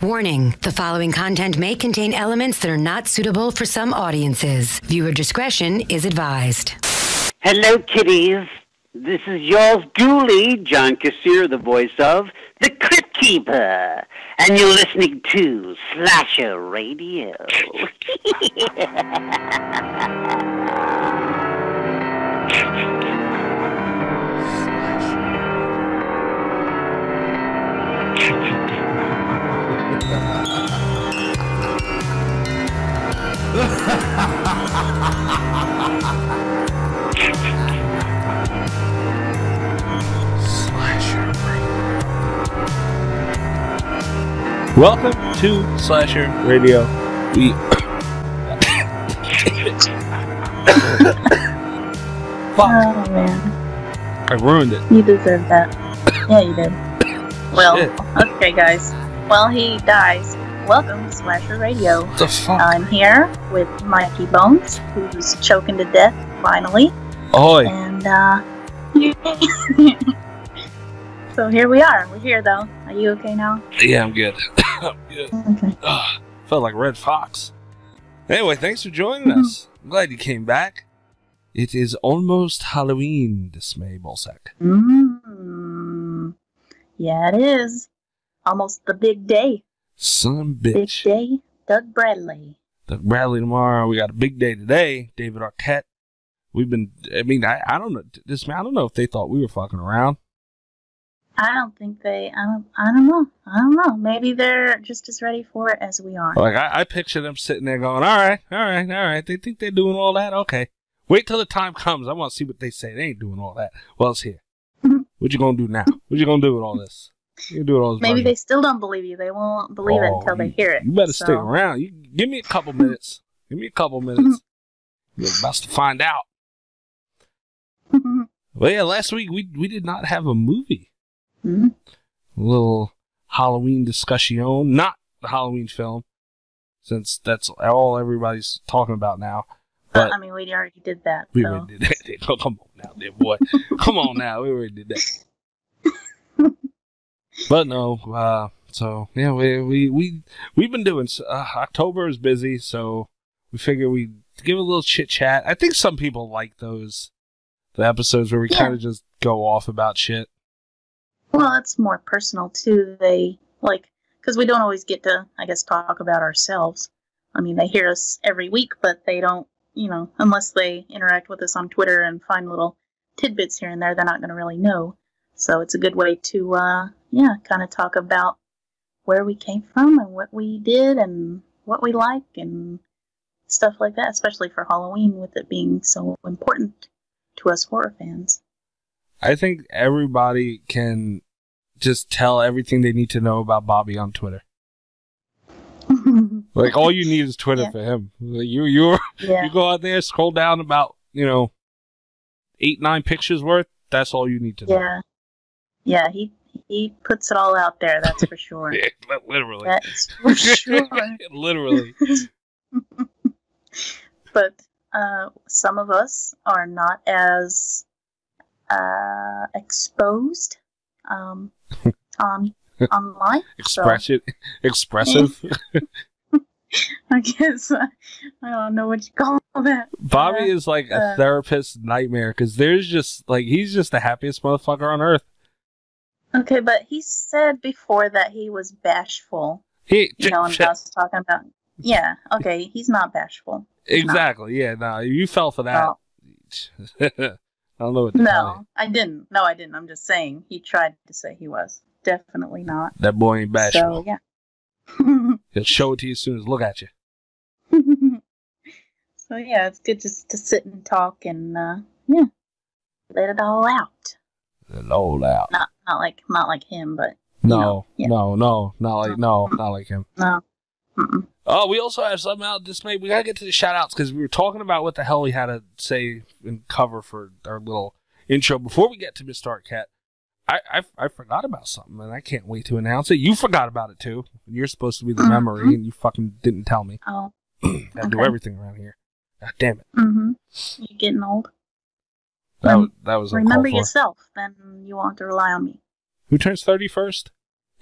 Warning, the following content may contain elements that are not suitable for some audiences. Viewer discretion is advised. Hello, kiddies. This is yours duly, John Kassir, the voice of the Crypt Keeper. And you're listening to Slasher Radio. Welcome to Slasher Radio. We Fuck. Oh man, I ruined it. you deserve that. Yeah, you did. Well, Shit. okay, guys. While he dies, welcome to Slasher Radio. What the fuck? I'm here with Mikey Bones, who's choking to death finally, Oi. and so here we are. We're here though. Are you okay now? Yeah, I'm good. I'm good. Okay. Felt like Red Fox. Anyway, thanks for joining us. I'm glad you came back. It is almost Halloween, Dismay Bolsack. Yeah, it is. Almost the big day. Son of a Big bitch. day. Doug Bradley. Doug Bradley tomorrow. We got a big day today. David Arquette. We've been, I don't know. I don't know if they thought we were fucking around. I don't think they. I don't know. Maybe they're just as ready for it as we are. Like, I picture them sitting there going, all right. They think they're doing all that? Okay. Wait till the time comes. I want to see what they say. They ain't doing all that. Well, it's here. What you gonna do now? What you gonna do with all this? You gonna do with all this? Maybe money? they still don't believe you. They won't believe it until they hear it. You better so. stick around. You give me a couple minutes. You're about to find out. Well, yeah, last week we did not have a movie. Hmm? A little Halloween discussion, not the Halloween film, since that's all everybody's talking about now. But I mean, we already did that. we so. already did that. Oh, come on now, dear boy. Come on now, we already did that. But no, so yeah, we've been doing. October is busy, so we figure we give a little chit chat. I think some people like the episodes where we kind of just go off about shit. Well, it's more personal too. They because we don't always get to, I guess, talk about ourselves. I mean, they hear us every week, but they don't. Unless they interact with us on Twitter and find little tidbits here and there, they're not going to really know. So it's a good way to, kind of talk about where we came from and what we did and what we like and stuff like that, especially for Halloween with it being so important to us horror fans. I think everybody can just tell everything they need to know about Bobby on Twitter. Like, all you need is Twitter for him. You go out there, scroll down about 8-9 pictures worth. That's all you need to know. Yeah. He puts it all out there. That's for sure. Yeah, literally. That's for sure. Literally. But some of us are not as exposed online. Expressive. I guess I don't know what you call that. Bobby is like a therapist's nightmare because there's just he's just the happiest motherfucker on earth. Okay, but he said before that he was bashful. And I was talking about. Yeah, okay, he's not bashful. Exactly. Yeah, no, you fell for that. I don't know what to tell you. No, I didn't. No, I didn't. I'm just saying he tried to say he was. Definitely not. That boy ain't bashful. So yeah. He'll show it to you as soon as look at you. So yeah, it's good just to sit and talk and let it all out. Let it all out. Not like him, but not like him. No. Mm-mm. Oh, we also have something out dismay. We gotta get to the shout outs because we were talking about what the hell we had to say and cover for our little intro. Before we get to Mr. Arquette, I forgot about something and I can't wait to announce it. You forgot about it too. You're supposed to be the memory and you fucking didn't tell me. Oh. I do everything around here. God damn it. Mm-hmm. You're getting old. That was remember yourself, then you won't have to rely on me. Who turns 30 first?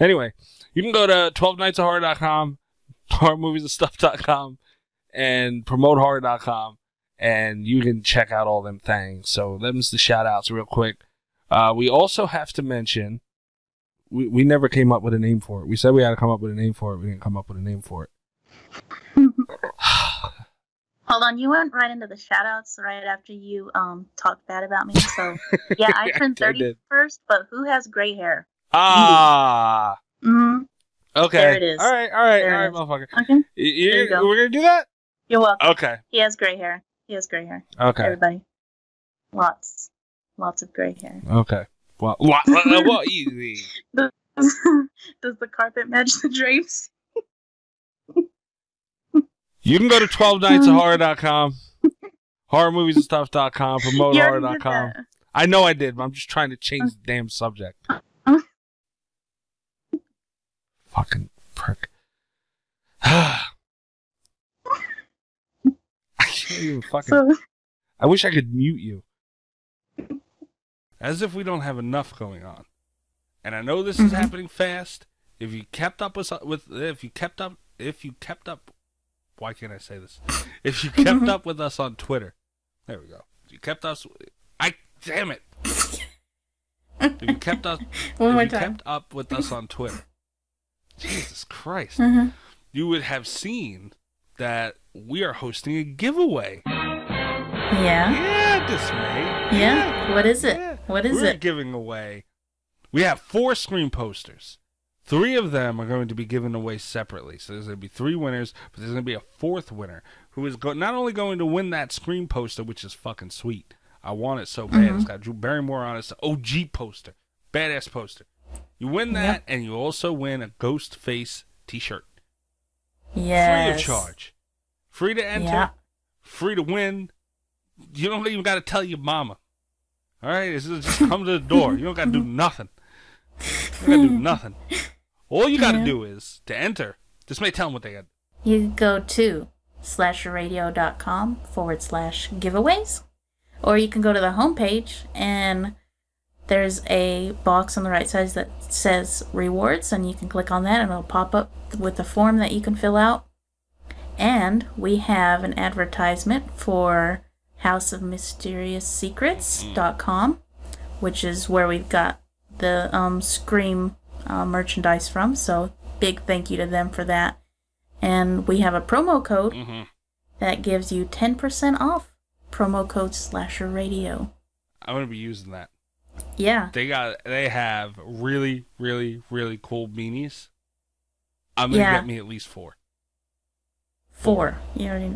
Anyway, you can go to 12nightsofhorror.com, horrormoviesandstuff.com, and promotehorror.com, and you can check out all them things. So them's the shout-outs real quick. We also have to mention, we never came up with a name for it. We said we had to come up with a name for it. We didn't come up with a name for it. Hold on, you went right into the shout-outs right after you talked bad about me. So, yeah, I turned 30 first, but who has gray hair? Ah. Mm-hmm. Okay. There it is. All right, motherfucker. Okay. There you go. We're going to do that? You're welcome. Okay. He has gray hair. Okay. Everybody. Lots of gray hair. Okay. Well, easy. Does the carpet match the drapes? You can go to 12nightsofhorror.com, horrormoviesandstuff.com, promotehorror.com. I know I did, but I'm just trying to change the damn subject. Fucking prick. I can't even fucking... I wish I could mute you. As if we don't have enough going on. And I know this is happening fast. If you kept up why can't I say this? If you kept up with us on Twitter. There we go. If you kept us... damn it. If you kept up with us on Twitter. Jesus Christ. You would have seen that we are hosting a giveaway. Yeah. Yeah, this May. Yeah. What is it? Yeah. What is We're it? giving away... We have 4 Scream posters. 3 of them are going to be given away separately. So there's going to be 3 winners, but there's going to be a 4th winner who is not only going to win that Scream poster, which is fucking sweet. I want it so bad. It's got Drew Barrymore on it. It's an OG poster. Badass poster. You win that, and you also win a ghost face t-shirt. Yes. Free of charge. Free to enter. Free to win. You don't even got to tell your mama. All right? It's just come to the door. You don't got to do nothing. You don't got to do nothing. All you got to do is, to enter, just may tell them what they got. You go to slasherradio.com/giveaways, or you can go to the homepage, and there's a box on the right side that says rewards, and you can click on that, and it'll pop up with a form that you can fill out. And we have an advertisement for houseofmysteriousecrets.com, which is where we've got the Scream merchandise from, so big thank you to them for that. And we have a promo code that gives you 10% off. Promo code /radio. I'm gonna be using that. Yeah. They have really, really, really cool beanies. I'm gonna get me at least 4. 4. You already...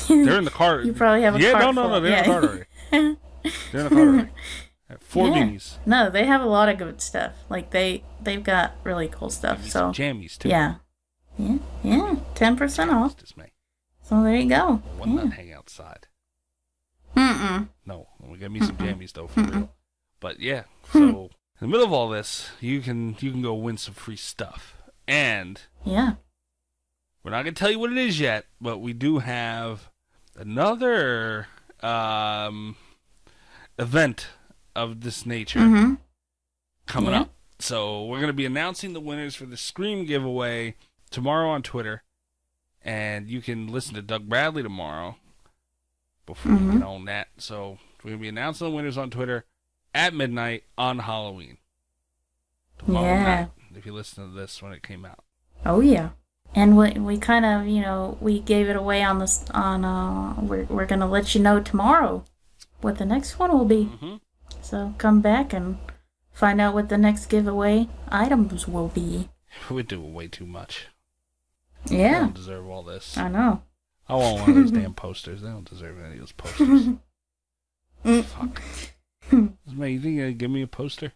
They're in the cart. You probably have a cart. No, they're in the cart already. They're in the cart already. 4 beanies. No, they have a lot of good stuff. Like they've got really cool stuff. So jammies too. Yeah. 10% off. So there you go. One not hang outside. No, we got me some jammies though for real. But yeah, so in the middle of all this, you can go win some free stuff. And we're not gonna tell you what it is yet, but we do have another event of this nature coming up. So we're going to be announcing the winners for the Scream giveaway tomorrow on Twitter, and you can listen to Doug Bradley tomorrow before we get on that. So we're going to be announcing the winners on Twitter at midnight on Halloween tomorrow night, if you listen to this when it came out. Oh yeah. And we kind of, we gave it away on this we're going to let you know tomorrow what the next one will be. So come back and find out what the next giveaway items will be. We do way too much. Yeah. They don't deserve all this. I know. I want one of those damn posters. They don't deserve any of those posters. Fuck. Man, you think you're going to give me a poster?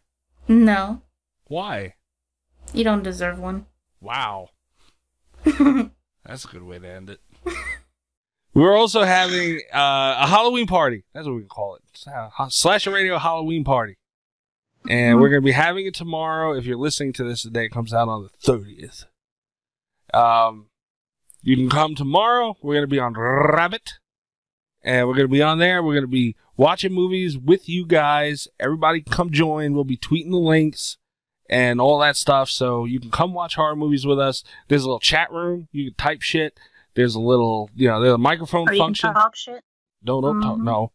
No. Why? You don't deserve one. Wow. That's a good way to end it. We're also having a Halloween party. That's what we can call it. Slasher Radio Halloween party. And we're going to be having it tomorrow. If you're listening to this, the day it comes out on the 30th. You can come tomorrow. We're going to be on Rabbit. And we're going to be on there. We're going to be watching movies with you guys. Everybody come join. We'll be tweeting the links. and all that stuff. So you can come watch horror movies with us. There's a little chat room. You can type shit. There's a little, there's a microphone function. You can talk shit. Don't talk. No,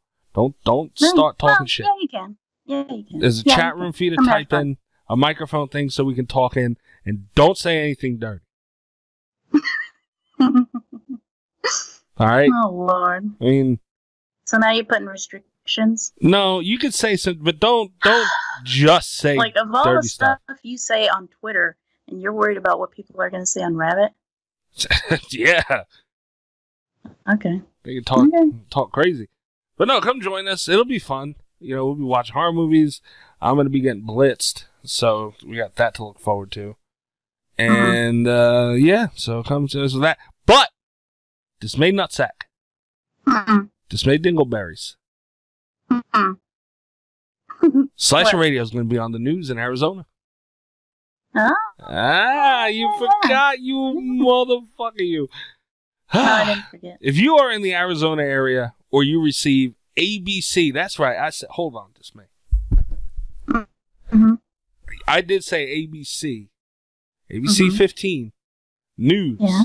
don't start talking shit. Yeah, you can. Yeah, you can. There's a chat room for you to type in, a microphone thing so we can talk in, and don't say anything dirty. All right. Oh Lord. I mean. So now you're putting restrictions. No, you could say some, but don't just say like of all dirty the stuff you say on Twitter, and you're worried about what people are going to say on Rabbit. Yeah. Okay. They can talk crazy, but no, come join us. It'll be fun. We'll be watching horror movies. I'm going to be getting blitzed, so we got that to look forward to. And so come to us with that. But Dismayed Nutsack. Dismayed Dingleberries. Slasher Radio is going to be on the news in Arizona. You forgot, you motherfucker, you. No, I didn't forget. If you are in the Arizona area or you receive ABC, that's right. I said, hold on, Dismay. Mm-hmm. I did say ABC. ABC 15 news. Yeah.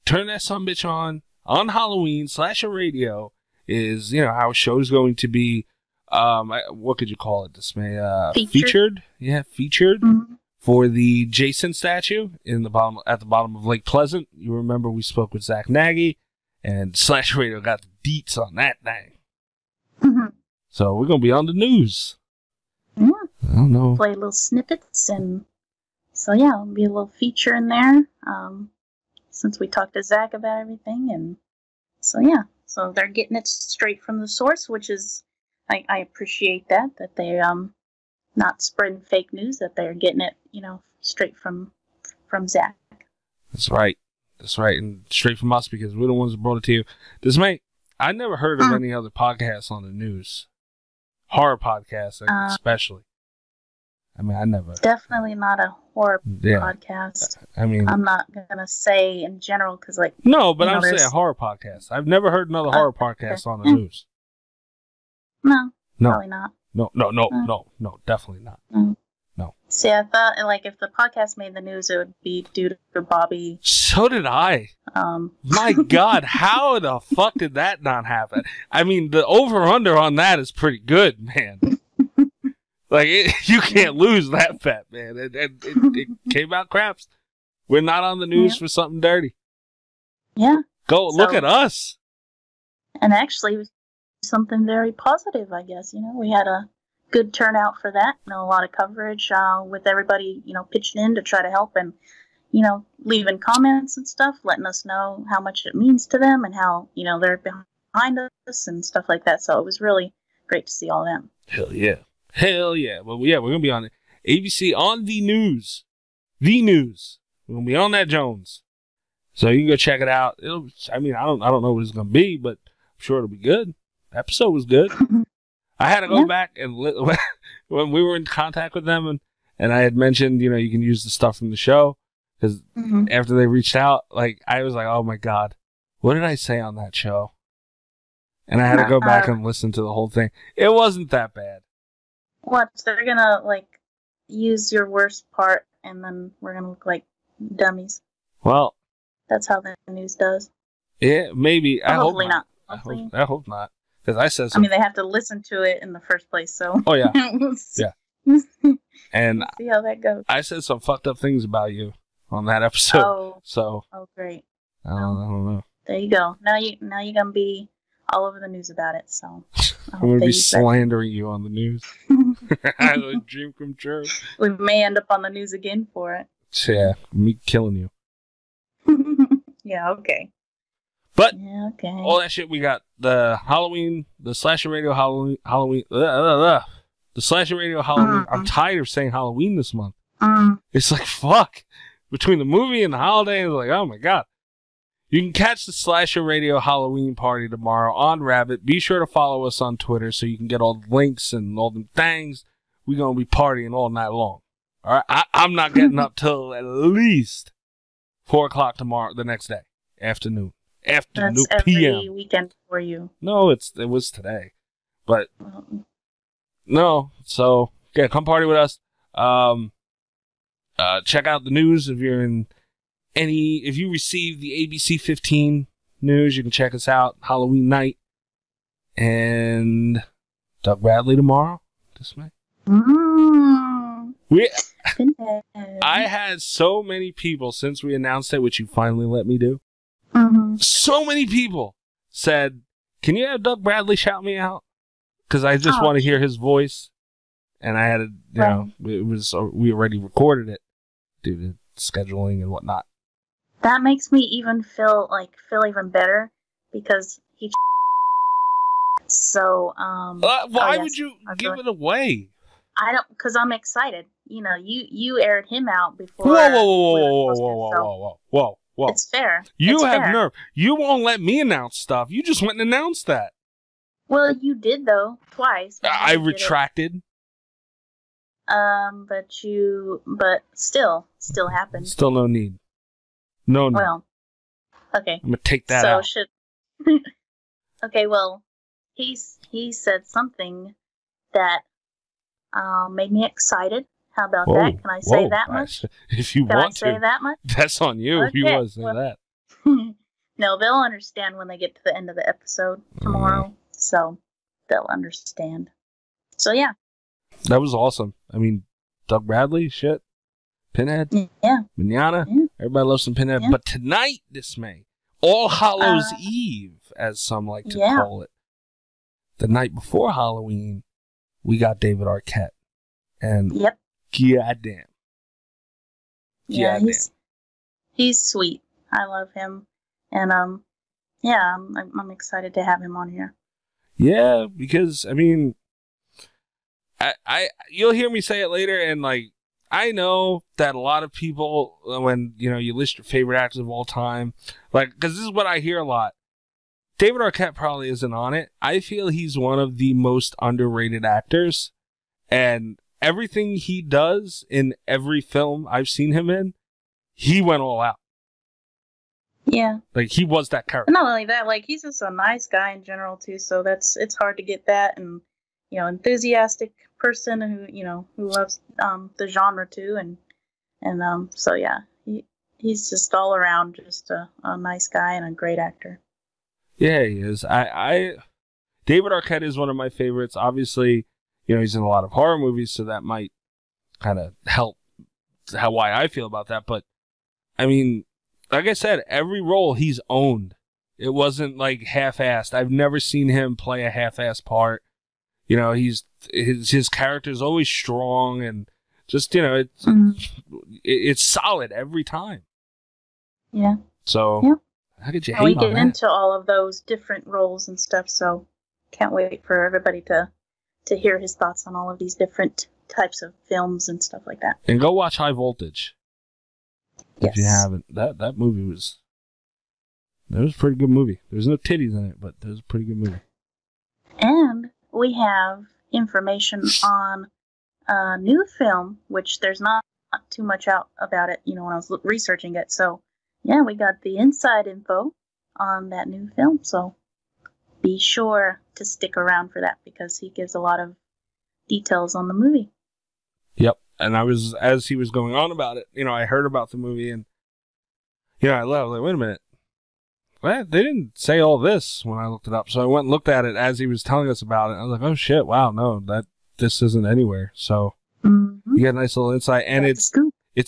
Turn that sumbitch on Halloween. Slasher Radio is, our show's going to be, what could you call it, Dismay? Featured. Yeah, featured for the Jason statue at the bottom of Lake Pleasant. You remember we spoke with Zach Nagy, and Slasher Radio got the deets on that thing. So we're going to be on the news. Yeah. I don't know. Play little snippets, and so yeah, it'll be a little feature in there. Since we talked to Zach about everything, and so yeah, so they're getting it straight from the source, which is I appreciate that they not spreading fake news, that they're getting it straight from Zach. That's right, and straight from us because we're the ones that brought it to you. Dismay, I never heard of any other podcasts on the news, horror podcasts especially. I mean, I never. Definitely not a horror podcast. I mean, I'm not gonna say in general because, no, but I'm saying horror podcast. I've never heard another horror podcast on the news. No, probably not. No, definitely not. No. See, I thought if the podcast made the news, it would be due to Bobby. So did I. My God, how the fuck did that not happen? I mean, the over/under on that is pretty good, man. You can't lose that bet, man. It came out craps. We're not on the news for something dirty. Yeah. Look at us. And actually, something very positive, I guess. We had a good turnout for that. A lot of coverage with everybody, pitching in to try to help and, leaving comments and stuff, letting us know how much it means to them and how, they're behind us and stuff like that. So it was really great to see all them. Hell yeah. Hell yeah. Well, yeah, we're going to be on ABC on the news. The news. We're going to be on that Jones. So you can go check it out. I don't know what it's going to be, but I'm sure it'll be good. The episode was good. I had to go back and when we were in contact with them and I had mentioned, you can use the stuff from the show because after they reached out, I was like, oh my God, what did I say on that show? And I had to go back and listen to the whole thing. It wasn't that bad. What? They're gonna use your worst part, and then we're gonna look like dummies. Well, that's how the news does. Yeah, maybe. Well, hopefully not. I hope not, because I said. I mean, they have to listen to it in the first place, so. Oh yeah, yeah. And see how that goes. I said some fucked up things about you on that episode. Oh. So. Oh great. I don't know. There you go. Now you're gonna be all over the news about it. So. I'm going to be slandering you on the news. I had a dream come true. We may end up on the news again for it. Yeah, me killing you. Yeah, okay. But yeah, okay. All that shit, we got the Halloween, the Slasher Radio Halloween, the Slasher Radio Halloween. I'm tired of saying Halloween this month. It's fuck. Between the movie and the holiday, it's oh my God. You can catch the Slasher Radio Halloween party tomorrow on Rabbit. Be sure to follow us on Twitter so you can get all the links and all the things. We're going to be partying all night long. All right? I'm not getting up till at least 4 o'clock tomorrow, the next day, afternoon. That's PM. Every weekend for you. No, it was today. But, no. So, yeah, come party with us. Check out the news if you receive the ABC 15 news, you can check us out Halloween night. And Doug Bradley tomorrow. This May. I had so many people since we announced it, which you finally let me do. So many people said, "Can you have Doug Bradley shout me out?" Because I just want to hear his voice. And I had we already recorded it due to scheduling and whatnot. That makes me even feel even better because he. So why would you give it away? I don't, because I'm excited. You know, you aired him out before. Whoa. It's fair. You have nerve. You won't let me announce stuff. You just went and announced that. Well, you did though twice. I retracted. But still happened. Still no need. No. Well, okay. I'm gonna take that out. Okay, well, he said something that made me excited. How about that? Can I say that much? If you want to. Can I say that much? That's on you. Okay, if you want to say that. No, they'll understand when they get to the end of the episode tomorrow. So they'll understand. So yeah. That was awesome. I mean, Doug Bradley, shit. Pinhead. Yeah. Manana. Yeah. Everybody loves some Pinhead. Yeah. But tonight, this May, All Hallows Eve, as some like to call it. The night before Halloween, we got David Arquette. And goddamn. Yeah, he's sweet. I love him. And I'm excited to have him on here. Yeah, because I mean, I you'll hear me say it later, and like I know that a lot of people, when you list your favorite actors of all time, like, because this is what I hear a lot. David Arquette probably isn't on it. I feel he's one of the most underrated actors, and everything he does in every film I've seen him in, he went all out. Yeah. Like, he was that character. Not only that, like, he's just a nice guy in general, too, so it's hard to get that, and, enthusiastic person who loves the genre, too, and so, yeah, he's just all around just a nice guy and a great actor. Yeah, he is. David Arquette is one of my favorites. Obviously, he's in a lot of horror movies, so that might kind of help why I feel about that, but, I mean, like I said, every role he's owned. It wasn't like half-assed. I've never seen him play a half-assed part. His character is always strong and just it's solid every time. Yeah. So how could you hate on that? We get into all of those different roles and stuff. So can't wait for everybody to hear his thoughts on all of these different types of films and stuff like that. And go watch High Voltage. If you haven't, that movie was a pretty good movie. There's no titties in it, but it was a pretty good movie. And we have information on a new film, which there's not too much out about it, when I was researching it. So, yeah, we got the inside info on that new film. So be sure to stick around for that because he gives a lot of details on the movie. Yep. And as he was going on about it, I heard about the movie and, I was like, wait a minute. What? They didn't say all this when I looked it up. So I went and looked at it as he was telling us about it. I was like, oh shit, wow, no, this isn't anywhere. So you get a nice little insight. And it's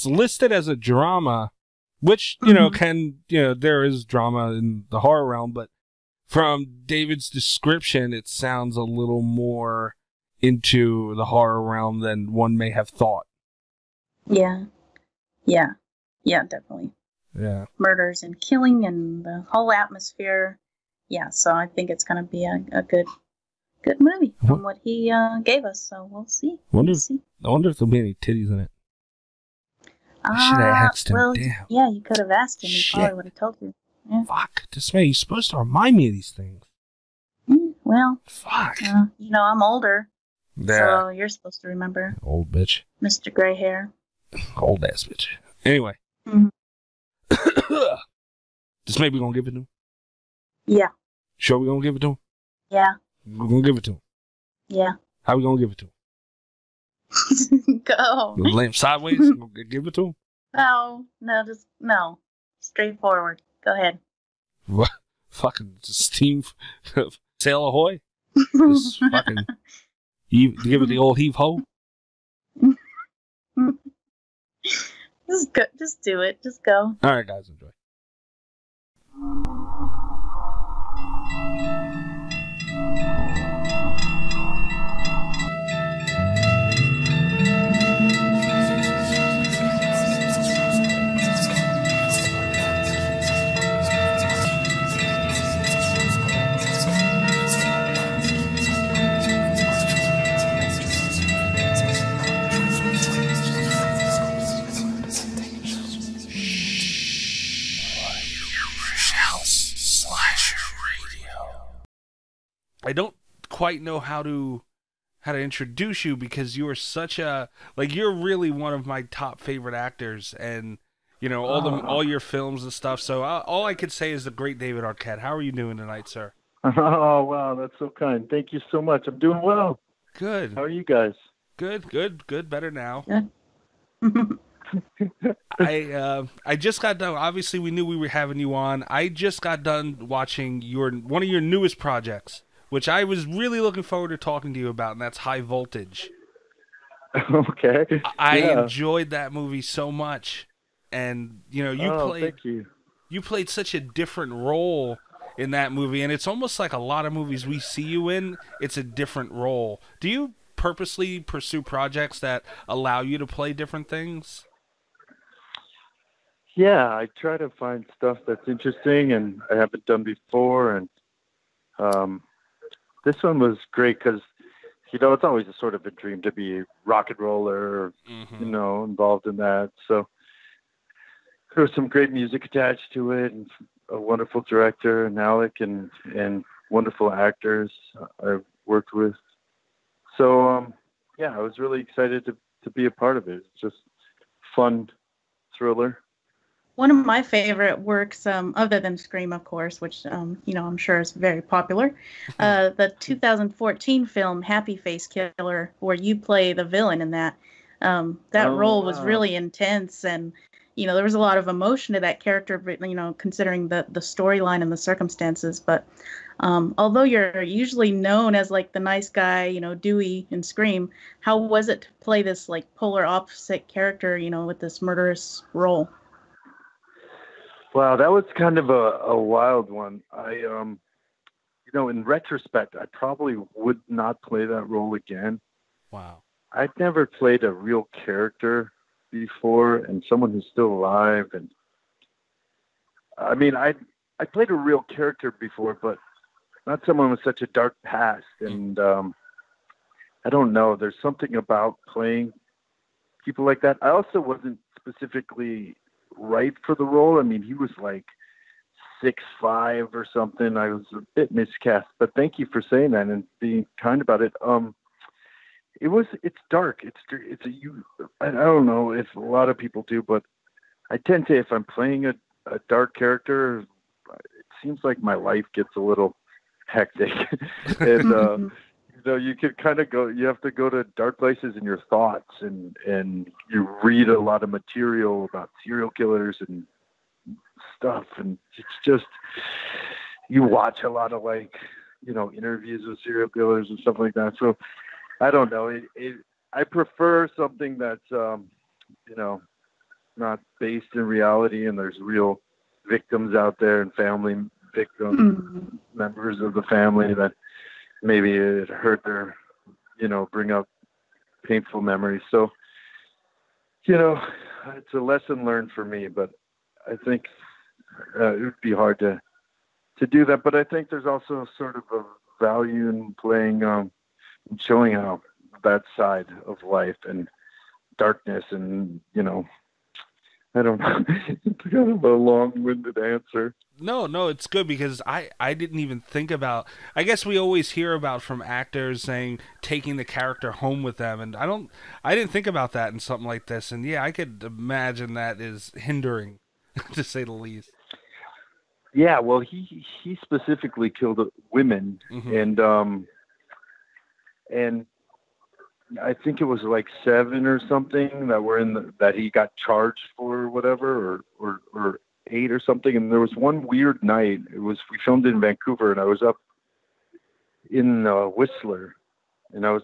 listed as a drama, which, there is drama in the horror realm, but from David's description, it sounds a little more into the horror realm than one may have thought. Yeah, definitely. Yeah. Murders and killing and the whole atmosphere. Yeah, so I think it's going to be a good movie from what he gave us. So we'll see. I wonder if there'll be any titties in it. I should have asked him. Well, damn. Yeah, you could have asked him. He probably would have told you. Yeah. Fuck. This man, you're supposed to remind me of these things. Well. Fuck. I'm older. Yeah. So you're supposed to remember. Old bitch. Mr. Gray Hair. Old ass bitch. Anyway. This maybe gonna give it to him? Yeah. Sure we gonna give it to him? Yeah. We're gonna give it to him? Yeah. How we gonna give it to him? Go. Lay him sideways. Give it to him. No. Straightforward. Go ahead. What? Fucking steam. Sail ahoy. Just fucking. Give it the old heave ho. Just do it. Just go. All right, guys, enjoy. I don't quite know how to introduce you because you are such a you're really one of my top favorite actors, and all your films and stuff. So all I could say is the great David Arquette. How are you doing tonight, sir? Oh wow, that's so kind. Thank you so much. I'm doing well. Good. How are you guys? Good. Better now. Yeah. I just got done. Obviously, we knew we were having you on. I just got done watching one of your newest projects, which I was really looking forward to talking to you about, and that's High Voltage. Okay. I enjoyed that movie so much, and thank you. You played such a different role in that movie, and it's almost like a lot of movies we see you in. It's a different role. Do you purposely pursue projects that allow you to play different things? Yeah, I try to find stuff that's interesting and I haven't done before, and this one was great because, it's always a sort of a dream to be a rock and roller, involved in that. So there was some great music attached to it, and a wonderful director, and Alec, and wonderful actors I worked with. So, I was really excited to be a part of it. It's just fun thriller. One of my favorite works, other than Scream, of course, which, I'm sure is very popular, the 2014 film Happy Face Killer, where you play the villain in that. Role was really intense, and, there was a lot of emotion to that character, considering the storyline and the circumstances. But although you're usually known as, the nice guy, Dewey in Scream, how was it to play this, polar opposite character, with this murderous role? Wow, that was kind of a wild one. I, in retrospect, I probably would not play that role again. Wow. I'd never played a real character before, and someone who's still alive. And I mean, I played a real character before, but not someone with such a dark past. And I don't know. There's something about playing people like that. I also wasn't specifically right for the role. I mean, he was 6'5" or something. I was a bit miscast, but thank you for saying that and being kind about it. It's dark. I don't know if a lot of people do, but I tend to, if I'm playing a dark character, it seems like my life gets a little hectic. And, you can kind of you have to go to dark places in your thoughts, and you read a lot of material about serial killers and stuff. And it's just, you watch a lot of interviews with serial killers and stuff like that. So I don't know. I prefer something that's, not based in reality, and there's real victims out there and family victims, members of the family that maybe it hurt their, bring up painful memories. So, it's a lesson learned for me, but I think it would be hard to do that. But I think there's also sort of a value in playing, and showing how that side of life and darkness and, I don't know. It's kind of a long-winded answer. No, it's good because I didn't even think about. I guess we always hear about from actors saying taking the character home with them, and I didn't think about that in something like this. And yeah, I could imagine that is hindering, to say the least. Yeah, well, he specifically killed women, and I think it was like 7 or something that were that he got charged for or whatever, or 8 or something. And there was one weird night. We filmed in Vancouver, and I was up in Whistler, and I was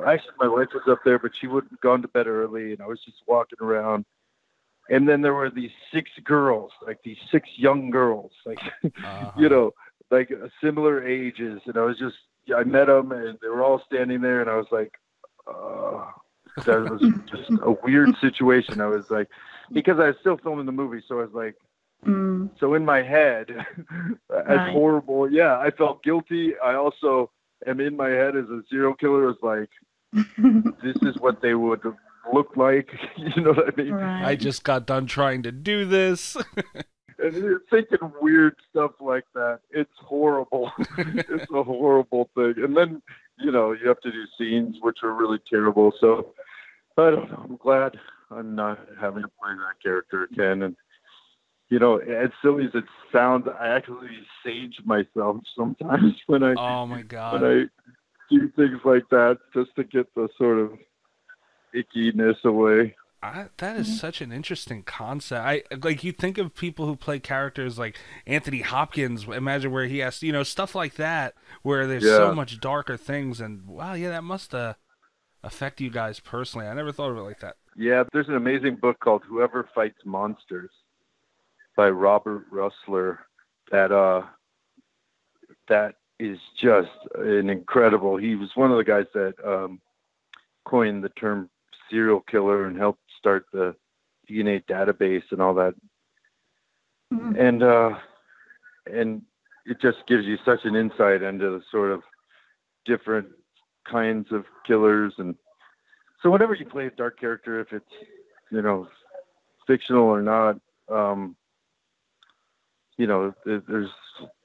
actually my wife was up there, but she would have gone to bed early, and I was just walking around. And then there were these 6 girls, like these 6 young girls, like, like similar ages. And I met them, and they were all standing there, and I was like, that was just a weird situation. I was like, because I was still filming the movie, so I was like, so in my head, as horrible, I felt guilty. I also am in my head as a serial killer. Is like, this is what they would look like. You know what I mean? Right. I just got done trying to do this. And you're thinking weird stuff like that. It's horrible. It's a horrible thing. And then, you have to do scenes which are really terrible. So I don't know. I'm glad I'm not having to play that character again. And, as silly as it sounds, I actually sage myself sometimes when I oh my God. when I do things like that, just to get the sort of ickiness away. That is such an interesting concept. You think of people who play characters like Anthony Hopkins. Imagine where he has, stuff like that, where there's so much darker things. And wow, that must affect you guys personally. I never thought of it like that. Yeah, there's an amazing book called Whoever Fights Monsters by Robert Russler. That is just an incredible. He was one of the guys that coined the term serial killer and helped start the DNA database and all that. And it just gives you such an insight into the sort of different kinds of killers. And so whenever you play a dark character, if it's fictional or not,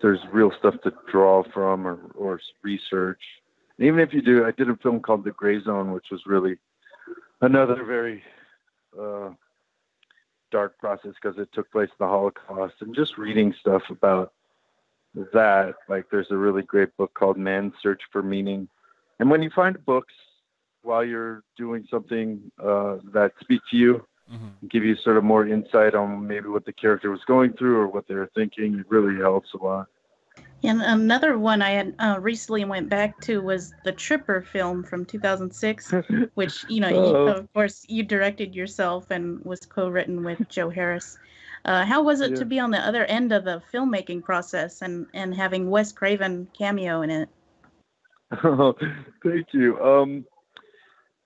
there's real stuff to draw from or research. And even if you do, I did a film called The Gray Zone, which was really another very dark process because it took place in the Holocaust, and just reading stuff about that. Like, there's a really great book called Man's Search for Meaning. And when you find books while you're doing something that speak to you, give you sort of more insight on maybe what the character was going through or what they were thinking, it really helps a lot. And another one I had recently went back to was the Tripper film from 2006, which, of course, you directed yourself and was co-written with Joe Harris. How was it to be on the other end of the filmmaking process and having Wes Craven cameo in it? Oh, thank you.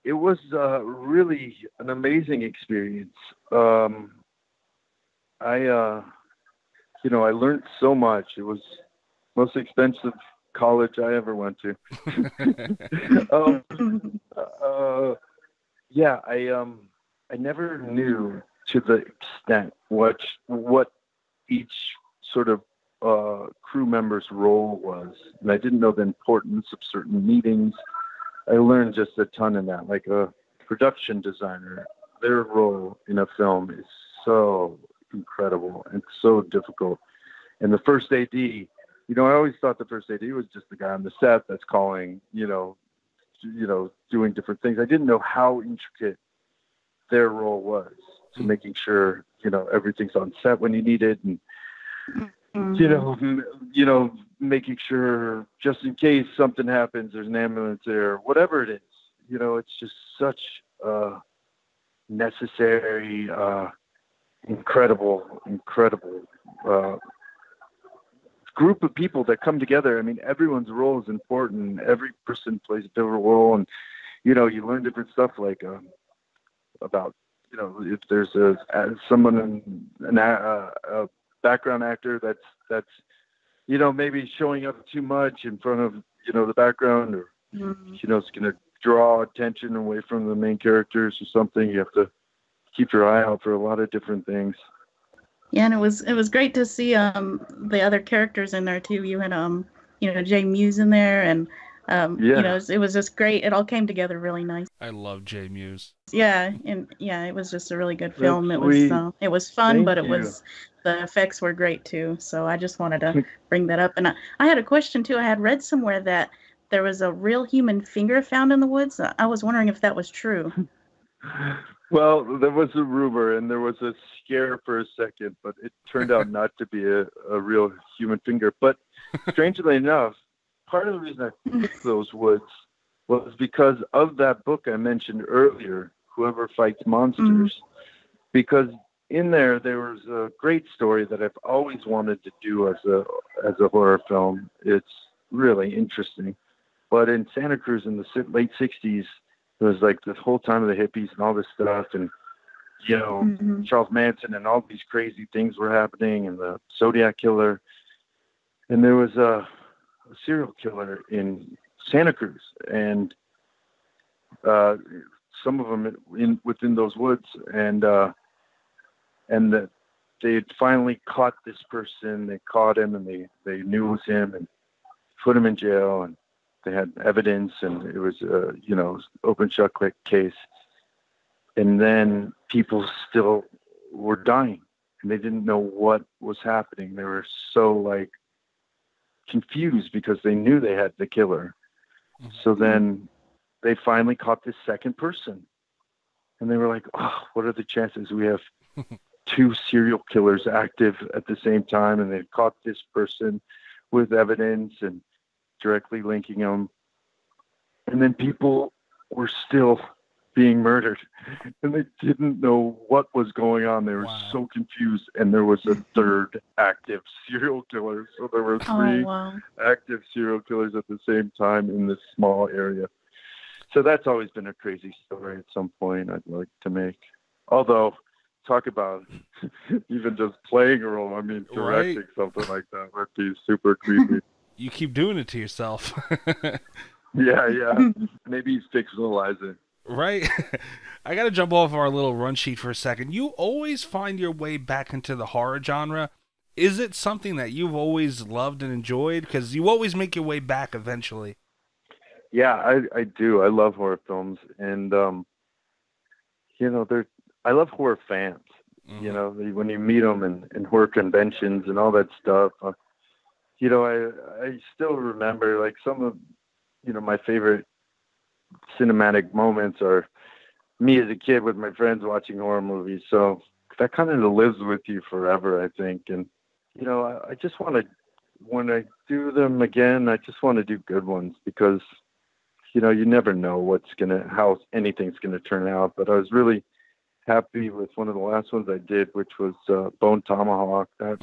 It was really an amazing experience. I learned so much. It was most expensive college I ever went to. I never knew to the extent what each sort of crew member's role was, and I didn't know the importance of certain meetings. I learned just a ton in that. Like a production designer, their role in a film is so incredible and so difficult. And the first AD, I always thought the first AD was just the guy on the set that's calling, doing different things. I didn't know how intricate their role was to making sure, everything's on set when you need it, and making sure just in case something happens, there's an ambulance there, whatever it is. It's just such a necessary, incredible group of people that come together. I mean, everyone's role is important. Every person plays a pivotal role, and you learn different stuff like about if there's a background actor that's maybe showing up too much in front of the background, or it's going to draw attention away from the main characters or something. You have to keep your eye out for a lot of different things. Yeah, and it was great to see the other characters in there too. You had Jay Muse in there, and it was just great. It all came together really nice. I love Jay Muse. Yeah, and it was just a really good film. It was fun, but the effects were great too. So I just wanted to bring that up. And I had a question too. I had read somewhere that there was a real human finger found in the woods. I was wondering if that was true. Well, there was a rumor and there was a scare for a second, but it turned out not to be a real human finger. But strangely enough, part of the reason I picked those woods was because of that book I mentioned earlier, Whoever Fights Monsters. Because in there was a great story that I've always wanted to do as a horror film. It's really interesting. But in Santa Cruz in the late 60s, it was like the whole time of the hippies and all this stuff, and Charles Manson and all these crazy things were happening, and the Zodiac killer, and there was a serial killer in Santa Cruz, and some of them within those woods, and that they had finally caught this person. They caught him, and they knew it was him, and put him in jail, and they had evidence, and it was open shut quick case. And then people still were dying, and they didn't know what was happening. They were so confused because they knew they had the killer. So then they finally caught this second person, and they were like, "Oh, what are the chances we have two serial killers active at the same time?" And they caught this person with evidence and directly linking them. And then people were still being murdered, and they didn't know what was going on. They were so confused, and there was a third active serial killer. So there were three active serial killers at the same time in this small area. So that's always been a crazy story at some point I'd like to make. Although, talk about even just playing a role. I mean, directing something like that would be super creepy. You keep doing it to yourself. Yeah. Maybe fictionalize it. Right. I got to jump off our little run sheet for a second. You always find your way back into the horror genre. Is it something that you've always loved and enjoyed? Because you always make your way back eventually. Yeah, I do. I love horror films. And, I love horror fans. When you meet them in horror conventions and all that stuff, I still remember some of, my favorite cinematic moments are me as a kid with my friends watching horror movies. So that kind of lives with you forever, I think. And, I just want to, when I do them again, I just want to do good ones because, you never know how anything's going to turn out. But I was really happy with one of the last ones I did, which was Bone Tomahawk. That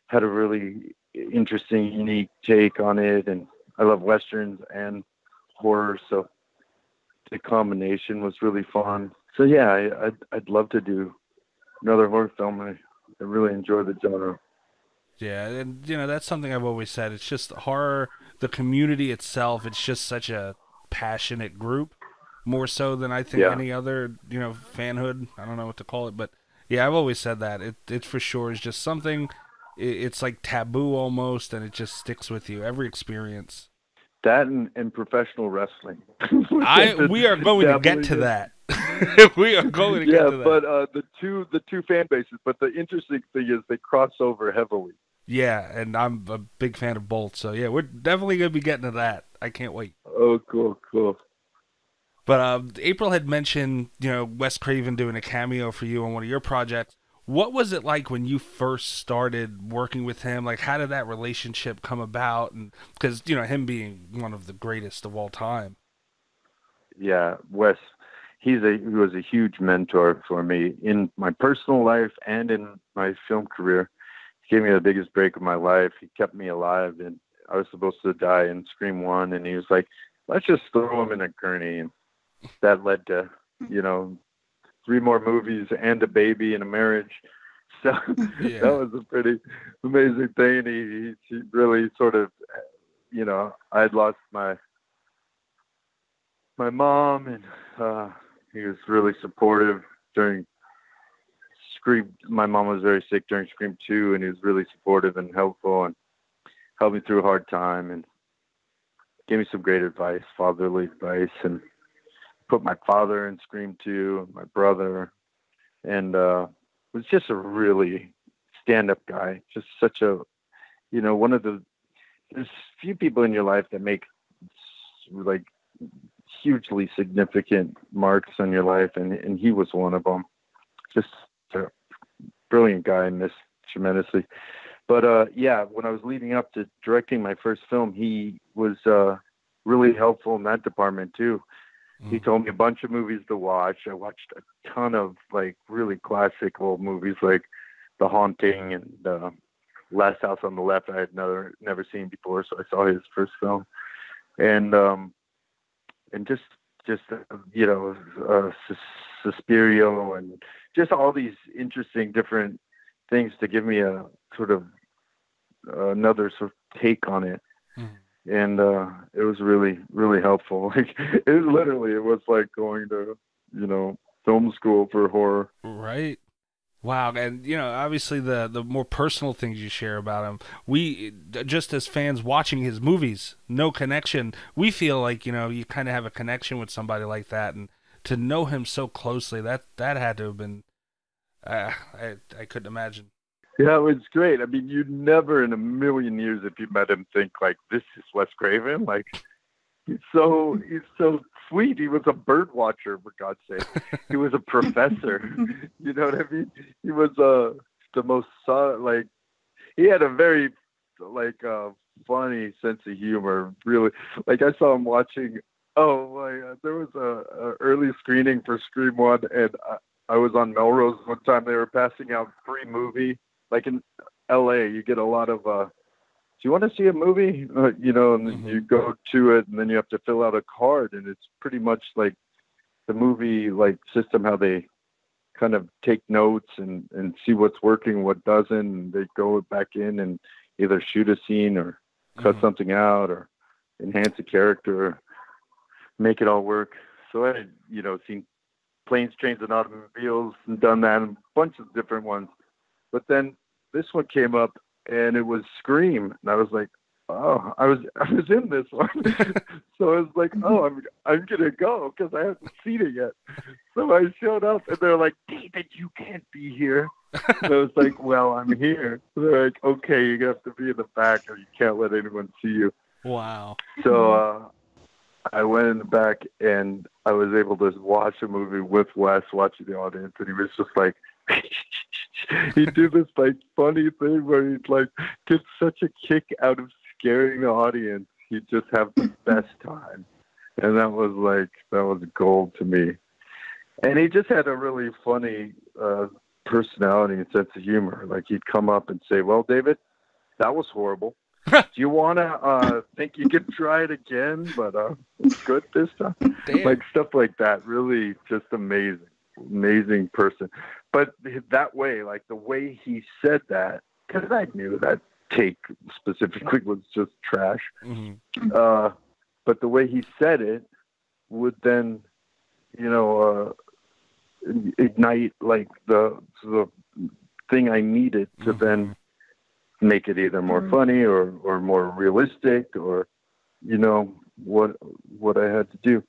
had a really interesting, unique take on it. And I love Westerns and horror, so the combination was really fun. So yeah, I'd love to do another horror film. I really enjoy the genre. Yeah, and that's something I've always said. It's just horror, the community itself, it's just such a passionate group, more so than I think any other, fanhood. I don't know what to call it, but yeah, I've always said that. It for sure is just something, it's like taboo almost, and it just sticks with you, every experience. That and professional wrestling. We are going to get to that. We are going to get to that. But the two fan bases. But the interesting thing is they cross over heavily. Yeah, and I'm a big fan of both. So yeah, we're definitely going to be getting to that. I can't wait. Oh, cool. But April had mentioned, Wes Craven doing a cameo for you on one of your projects. What was it like when you first started working with him? Like, how did that relationship come about? And because, him being one of the greatest of all time. Yeah, Wes, he was a huge mentor for me in my personal life and in my film career. He gave me the biggest break of my life. He kept me alive, and I was supposed to die in Scream 1, and he was like, let's just throw him in a gurney. And that led to, 3 more movies and a baby and a marriage. So that was a pretty amazing thing. He really sort of, I'd lost my mom, and he was really supportive during Scream. My mom was very sick during Scream 2, and he was really supportive and helpful and helped me through a hard time and gave me some great advice, fatherly advice, and put my father in Scream 2, my brother, and was just a really stand-up guy. Just such a, there's few people in your life that make like hugely significant marks on your life, and he was one of them. Just a brilliant guy, I miss tremendously. But yeah, when I was leading up to directing my first film, he was really helpful in that department too. He told me a bunch of movies to watch. I watched a ton of like really classic old movies like The Haunting and Last House on the Left. I had never seen before, so I saw his first film, and just you know, Suspirio, and just all these interesting different things to give me a sort of another sort of take on it. And it was really, really helpful. Like it was like going to, you know, film school for horror. Right. Wow. And, you know, obviously the more personal things you share about him, we, just as fans watching his movies, no connection, we feel like, you know, you kind of have a connection with somebody like that. And to know him so closely, that had to have been, I couldn't imagine. Yeah, it was great. I mean, you'd never in a million years, if you met him, think like, this is Wes Craven. Like, he's so sweet. He was a bird watcher, for God's sake. He was a professor. You know what I mean? He was the most like, he had a very like funny sense of humor. Really, like I saw him watching. Oh my God, there was a early screening for Scream 1, and I was on Melrose one time. They were passing out free movie. Like in LA, you get a lot of, do you want to see a movie? You know, and then you go to it, and then you have to fill out a card, and it's pretty much like the movie like system, how they kind of take notes and see what's working, what doesn't, and they go back in and either shoot a scene or cut something out or enhance a character or make it all work. So I had, you know, seen Planes, Trains, and Automobiles and done that, and a bunch of different ones. But then this one came up, and it was Scream, and I was like, "Oh, I was in this one." So I was like, "Oh, I'm gonna go because I haven't seen it yet." So I showed up, and they're like, "David, you can't be here." So I was like, "Well, I'm here." So they're like, "Okay, you have to be in the back, or you can't let anyone see you." Wow. So I went in the back, and I was able to watch a movie with Wes, watching the audience, and he was just like. He'd do this like funny thing where he'd like get such a kick out of scaring the audience. He'd just have the best time, and that was gold to me. And he just had a really funny personality and sense of humor. Like he'd come up and say, "Well, David, that was horrible. Do you want to think you can try it again? But it's good this time." Damn. Like stuff like that. Really, just amazing person. But that way, like the way he said that, because I knew that take specifically was just trash. But the way he said it would then, you know, ignite like the thing I needed to then make it either more funny or more realistic, or, you know, what I had to do.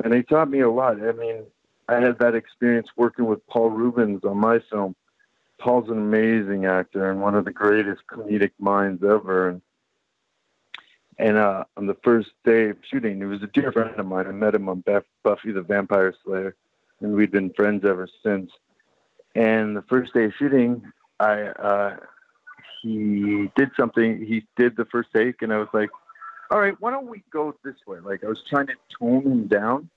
And he taught me a lot. I mean, I had that experience working with Paul Rubens on my film. Paul's an amazing actor and one of the greatest comedic minds ever. And on the first day of shooting, he was a dear friend of mine. I met him on Buffy the Vampire Slayer, and we've been friends ever since. And the first day of shooting, he did something. He did the first take, and I was like, "All right, why don't we go this way?" Like I was trying to tone him down.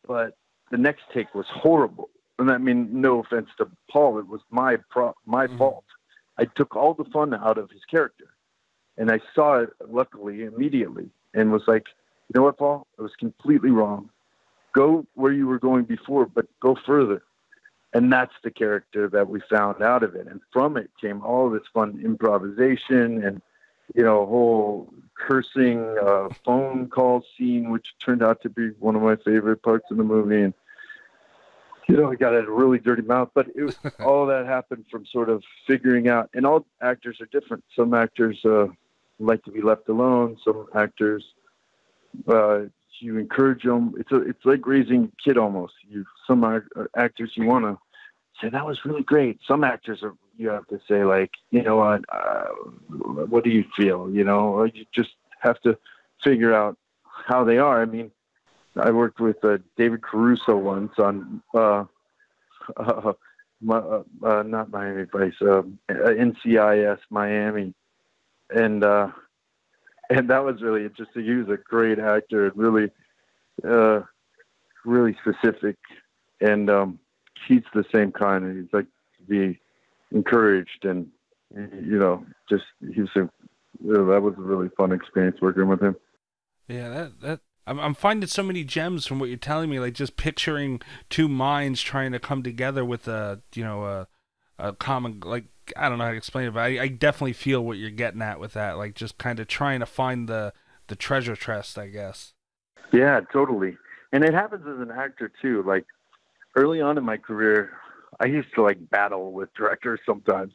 But the next take was horrible. And I mean, no offense to Paul, it was my fault. I took all the fun out of his character. And I saw it, luckily, immediately, and was like, "You know what, Paul? It was completely wrong. Go where you were going before, but go further." And that's the character that we found out of it. And from it came all this fun improvisation and, you know, a whole cursing phone call scene, which turned out to be one of my favorite parts of the movie. And, you know, I got a really dirty mouth, but it was, all that happened from sort of figuring out, and all actors are different. Some actors like to be left alone. Some actors, you encourage them. It's like raising a kid almost. Some actors you want to say, "That was really great." Some actors you have to say, like, "You know what do you feel?" You know, or you just have to figure out how they are. I mean, I worked with David Caruso once on not Miami Vice, NCIS Miami, and that was really interesting. He was a great actor and really, really specific, and he's the same kind. He's like to be encouraged, and just that was a really fun experience working with him. Yeah, that I'm finding so many gems from what you're telling me, like just picturing two minds trying to come together with a common, like, I don't know how to explain it, but I definitely feel what you're getting at with that, like just kind of trying to find the treasure chest, I guess. Yeah, totally. And it happens as an actor too. Like early on in my career, I used to like battle with directors sometimes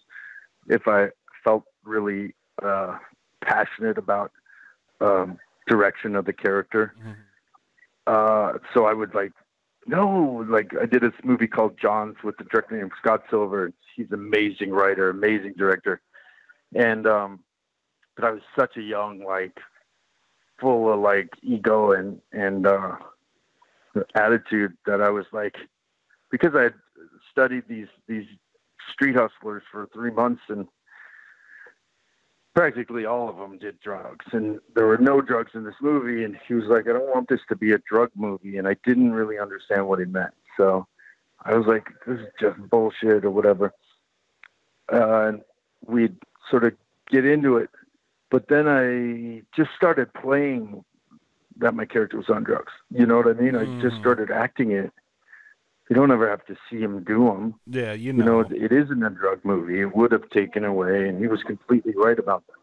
if I felt really passionate about direction of the character. So I would I did this movie called Johns with the director named Scott Silver. He's an amazing writer, amazing director. And, but I was such a young, full of ego and attitude that I was because I had studied these street hustlers for 3 months, and practically all of them did drugs, and there were no drugs in this movie. And he was like, I don't want this to be a drug movie. And I didn't really understand what he meant. So I was like, this is just bullshit or whatever. And we'd sort of get into it. But then I just started playing that my character was on drugs. You know what I mean? I just started acting it. You don't ever have to see him do them. Yeah, it isn't a drug movie. It would have taken away, and he was completely right about that.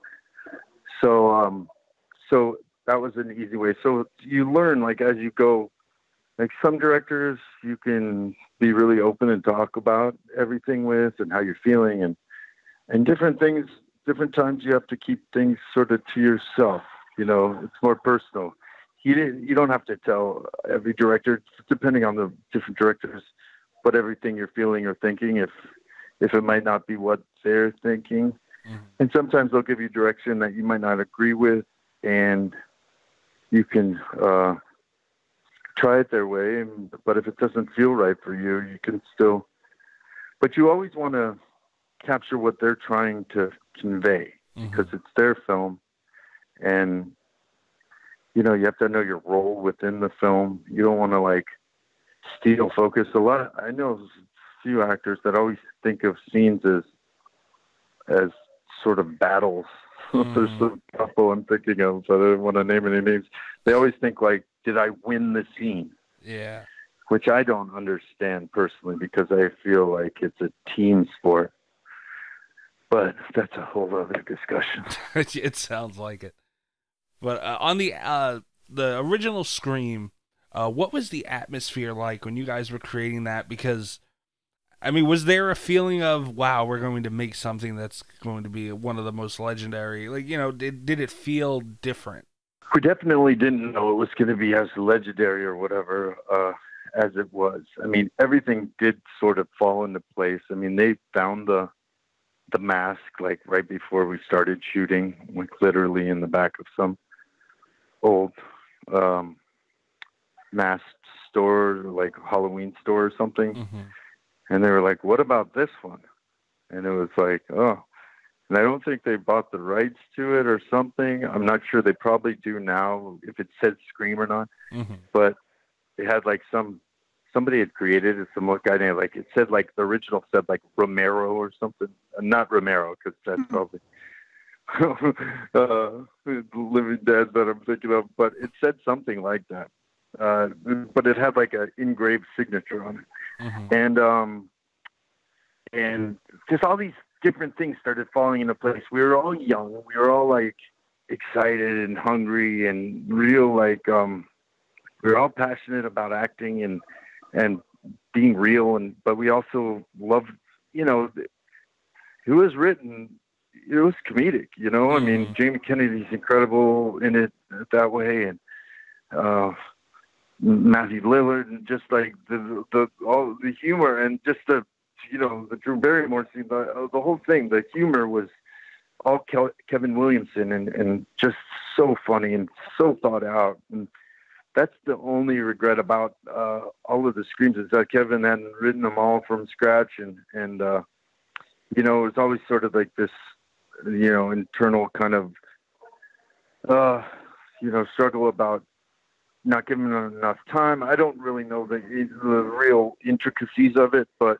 So that was an easy way. So you learn, as you go. Some directors you can be really open and talk about everything with and how you're feeling, and different things, different times you have to keep things sort of to yourself. It's more personal. You don't have to tell every director, depending on the different directors, what everything you're feeling or thinking, if it might not be what they're thinking. And sometimes they'll give you direction that you might not agree with, and you can try it their way. But if it doesn't feel right for you, you can still. But you always want to capture what they're trying to convey, because it's their film, and you have to know your role within the film. You don't want to steal focus. I know a few actors that always think of scenes as sort of battles. There's a couple I'm thinking of, but I don't want to name any names. They always think did I win the scene? Yeah. Which I don't understand personally, because I feel like it's a team sport. But that's a whole other discussion. It sounds like it. But on the original Scream, what was the atmosphere like when you guys were creating that? Because, I mean, was there a feeling of, wow, we're going to make something that's going to be one of the most legendary? Did it feel different? We definitely didn't know it was going to be as legendary or whatever as it was. I mean, everything did sort of fall into place. I mean, they found the mask right before we started shooting, literally in the back of some old mask store, Halloween store or something. And they were like, what about this one? And it was oh. And I don't think they bought the rights to it or something. I'm not sure. They probably do now, if it said Scream or not. But they had somebody had created it, some guy named, it said the original said Romero or something. Not Romero, because that's probably Living Dead that I'm thinking of, but it said something like that. But it had an engraved signature on it. And just all these different things started falling into place. We were all young. We were all excited and hungry and real, we were all passionate about acting and being real. But we also loved, it was written, it was comedic, I mean, Jamie Kennedy's incredible in it that way. And, Matthew Lillard, and just all the humor, and just the Drew Barrymore scene, the whole thing, the humor was all Kevin Williamson and just so funny and so thought out. And that's the only regret about all of the Screams is that Kevin hadn't written them all from scratch. And you know, it was always sort of like this, you know, internal kind of, you know, struggle about not giving them enough time. I don't really know the real intricacies of it, but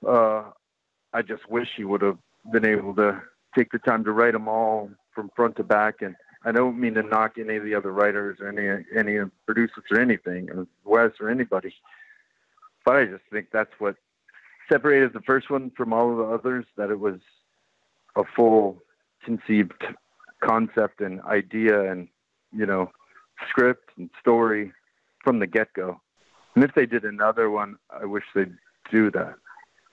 I just wish he would have been able to take the time to write them all from front to back. And I don't mean to knock any of the other writers or any producers or anything, or Wes or anybody, but I just think that's what separated the first one from all of the others, that it was a full conceived concept and idea and, you know, script and story from the get-go. And if they did another one, I wish they'd do that.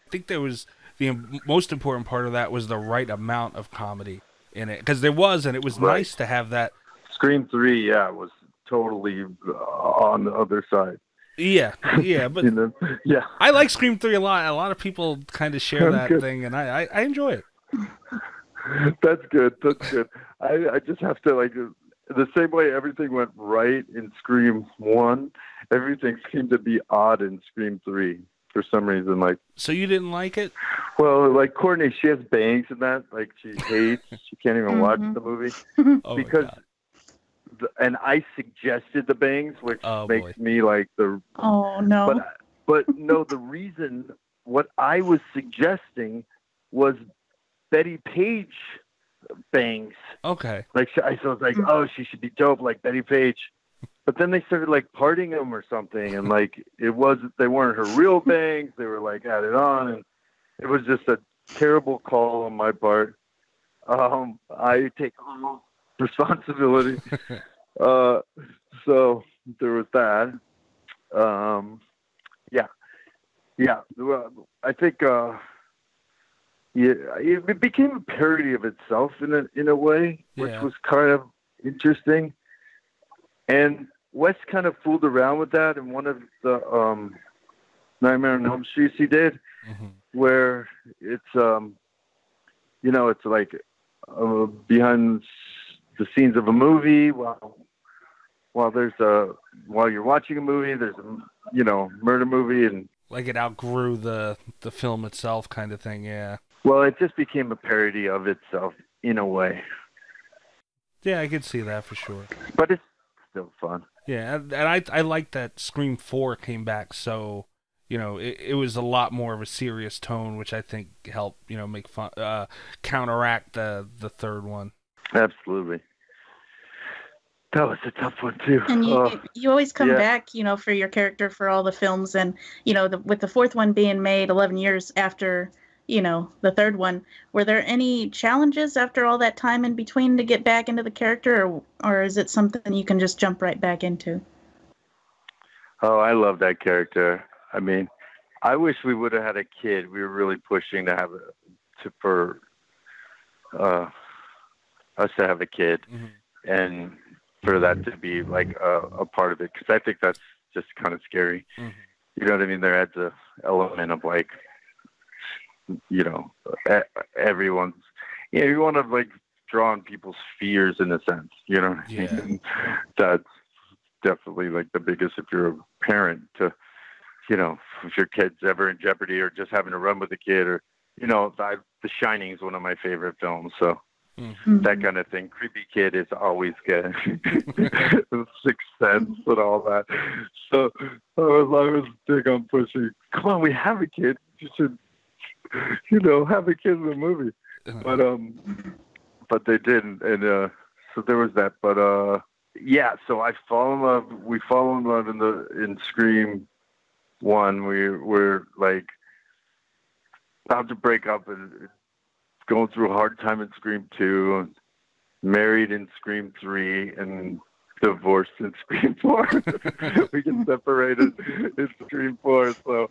I think there was the most important part of that was the right amount of comedy in it, because there was, and it was Right. nice to have that. Scream 3, yeah, was totally on the other side. Yeah, but You know? Yeah. I like Scream 3 a lot. A lot of people kind of share that Good. thing, and I enjoy it. That's good. That's good. I just have to, like, the same way everything went right in Scream 1, everything seemed to be odd in Scream 3 for some reason. Like, So you didn't like it? well, like Courtney, she has bangs in that. Like, she hates. She can't even watch the movie Oh because. my God. And I suggested the bangs, which makes boy. me like the. Oh no. But no, the reason what I was suggesting was Betty Page bangs. Okay. Like I was like, oh, she should be dope like Betty Page. But then they started like parting them or something, and like they weren't her real bangs. They were like added on, and it was just a terrible call on my part. I take all responsibility. So there was that. Yeah. Well, I think it became a parody of itself in a way, which was kind of interesting. And Wes kind of fooled around with that in one of the Nightmare on Elm Street he did, where it's you know, it's like behind the scenes of a movie while you're watching a movie, there's a, you know, murder movie, and Like it outgrew the film itself, kind of thing. Yeah. well, it just became a parody of itself in a way. Yeah, I could see that for sure. But it's still fun. Yeah, and I like that Scream 4 came back, so you know it was a lot more of a serious tone, which I think helped, you know, make fun counteract the third one. Absolutely. That was a tough one too. And you always come back, you know, for your character for all the films, and you know, with the fourth one being made 11 years after, you know, the third one, were there any challenges after all that time in between to get back into the character, or is it something you can just jump right back into? Oh, I love that character. I mean, I wish we would have had a kid. We were really pushing to have for us to have a kid, and for that to be like a part of it, because I think that's just kind of scary. You know what I mean? There adds a element of like, you know, everyone's, yeah, you want to like draw on people's fears in a sense, you know? Yeah. That's definitely like the biggest, if you're a parent, to, you know, if your kid's ever in jeopardy or just having to run with a kid, or, you know, The Shining is one of my favorite films. So that kind of thing. Creepy kid is always good. Sixth Sense and all that. So I was big on pushing. Come on, we have a kid. You should, you know, have a kid in the movie. But they didn't, and so there was that. But yeah, so I fall in love. We fall in love in Scream 1. We're like about to break up and going through a hard time in Scream 2, and married in Scream 3, and divorced in Scream 4. We get separated in Scream 4. So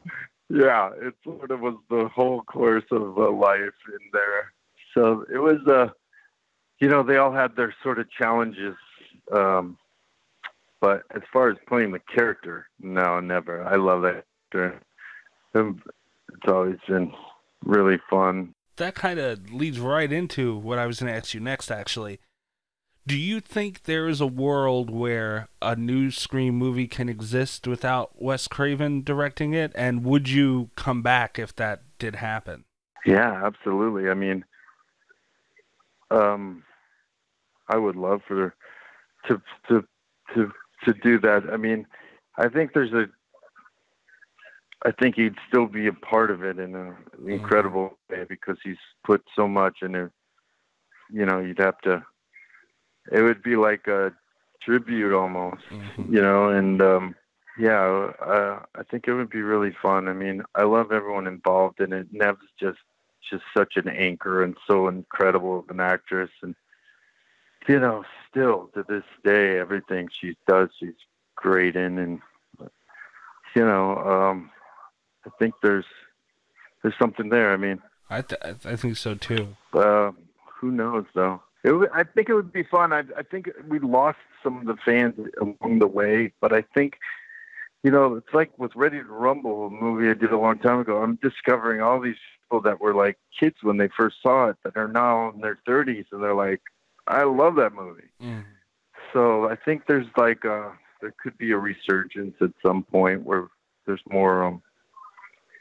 yeah, it sort of was the whole course of life in there. So it was, you know, they all had their sort of challenges. But as far as playing the character, no, never. I love that character. It's always been really fun. that kind of leads right into what I was going to ask you next, actually. Do you think there is a world where a new Scream movie can exist without Wes Craven directing it? And would you come back if that did happen? Yeah, absolutely. I mean, I would love for to do that. I mean, I think he'd still be a part of it in an incredible way because he's put so much in it. You know, it would be like a tribute almost, you know, and I think it would be really fun. I mean, I love everyone involved in it. Nev's just such an anchor and so incredible of an actress. And, you know, still to this day, everything she does, she's great in. And, you know, I think there's something there. I mean, I think so too. Who knows though? I think it would be fun. I think we lost some of the fans along the way, but I think, you know, it's like with Ready to Rumble, a movie I did a long time ago. I'm discovering all these people that were like kids when they first saw it that are now in their 30s, and they're like, I love that movie. So I think there's like there could be a resurgence at some point where there's more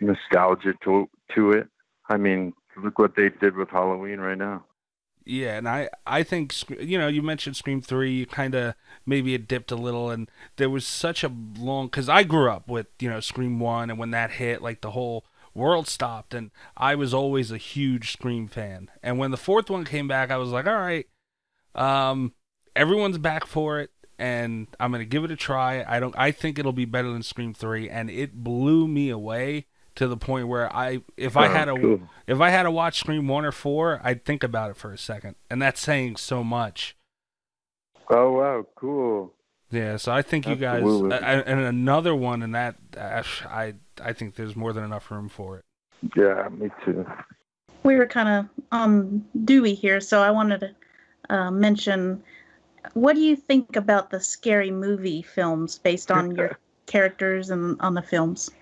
nostalgia to it. I mean, look what they did with Halloween right now. Yeah, and I think, you know, you mentioned Scream 3, you kind of, maybe it dipped a little, and there was such a long, because I grew up with, you know, Scream 1, and when that hit, like, the whole world stopped, and I was always a huge Scream fan. And when the fourth one came back, I was like, all right, everyone's back for it, and I'm going to give it a try. I think it'll be better than Scream 3, and it blew me away to the point where if I had to watch Scream 1 or 4, I'd think about it for a second, and that's saying so much. Oh wow, cool. Yeah, so I think Absolutely. you guys and another one, and that I think there's more than enough room for it. Yeah, me too. We were kind of on Dewey here, so I wanted to mention, what do you think about the scary movie films based on your characters and on the films?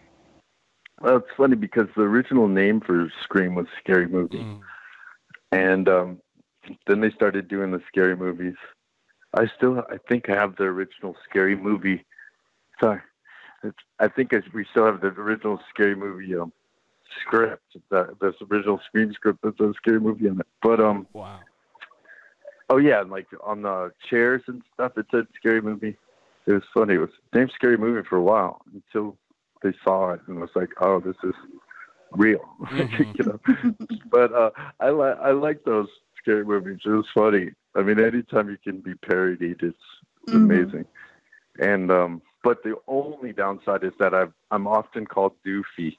Well, it's funny because the original name for Scream was Scary Movie. And then they started doing the scary movies. I think I have the original Scary Movie. Sorry. I think we still have the original Scary Movie script. This original Scream script that says Scary Movie on it. But, wow. Oh, yeah, like on the chairs and stuff, it said Scary Movie. It was funny. It was named Scary Movie for a while until they saw it and was like, oh, this is real. You know? But I like those scary movies. It was funny. I mean, anytime you can be parodied, it's amazing. And but the only downside is that I'm often called Doofy.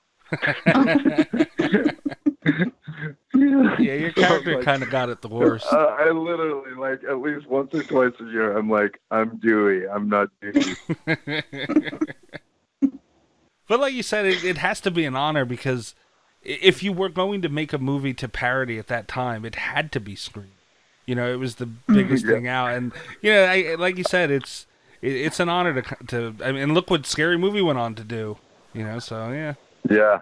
Yeah, your character kind of got it the worst. I literally, like, at least once or twice a year, I'm like, I'm Dewey. I'm not Doofy. But like you said, it has to be an honor, because if you were going to make a movie to parody at that time, it had to be Scream. You know, it was the biggest thing out, and you know, like you said, it's an honor to. I mean, look what Scary Movie went on to do. You know, so yeah. Yeah,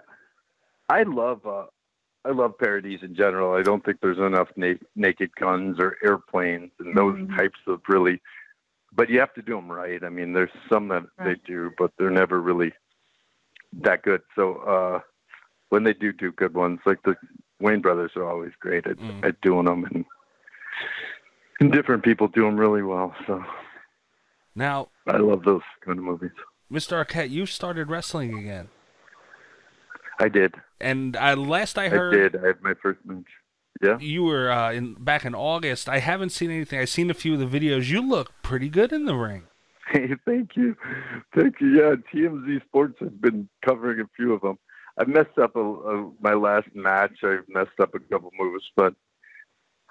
I love parodies in general. I don't think there's enough Naked Guns or Airplanes and those types of really. But you have to do them right. I mean, there's some that they do, but they're never really that good. So when they do good ones, like the Wayne brothers are always great at doing them, and different people do them really well. So now I love those kind of movies. Mr. Arquette, you started wrestling again. I did. And last I heard, I had my first match. Yeah. You were back in August. I haven't seen anything. I've seen a few of the videos. You look pretty good in the ring. Hey, thank you. Yeah, TMZ Sports has been covering a few of them. I messed up my last match. I messed up a couple moves, but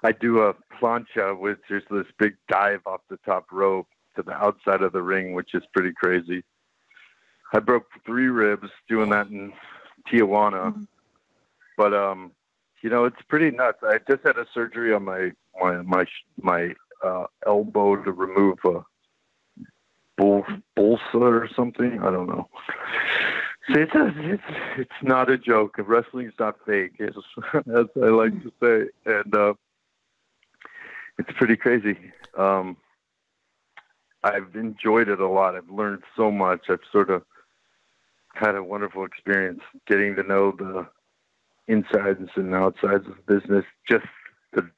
I do a plancha, which is this big dive off the top rope to the outside of the ring, which is pretty crazy. I broke 3 ribs doing that in Tijuana, but you know, it's pretty nuts. I just had a surgery on my elbow to remove a bulsa or something. I don't know. See, it's not a joke. Wrestling's not fake, as I like to say, and it's pretty crazy. I've enjoyed it a lot. I've learned so much. I've sort of had a wonderful experience getting to know the insides and outsides of the business. Just the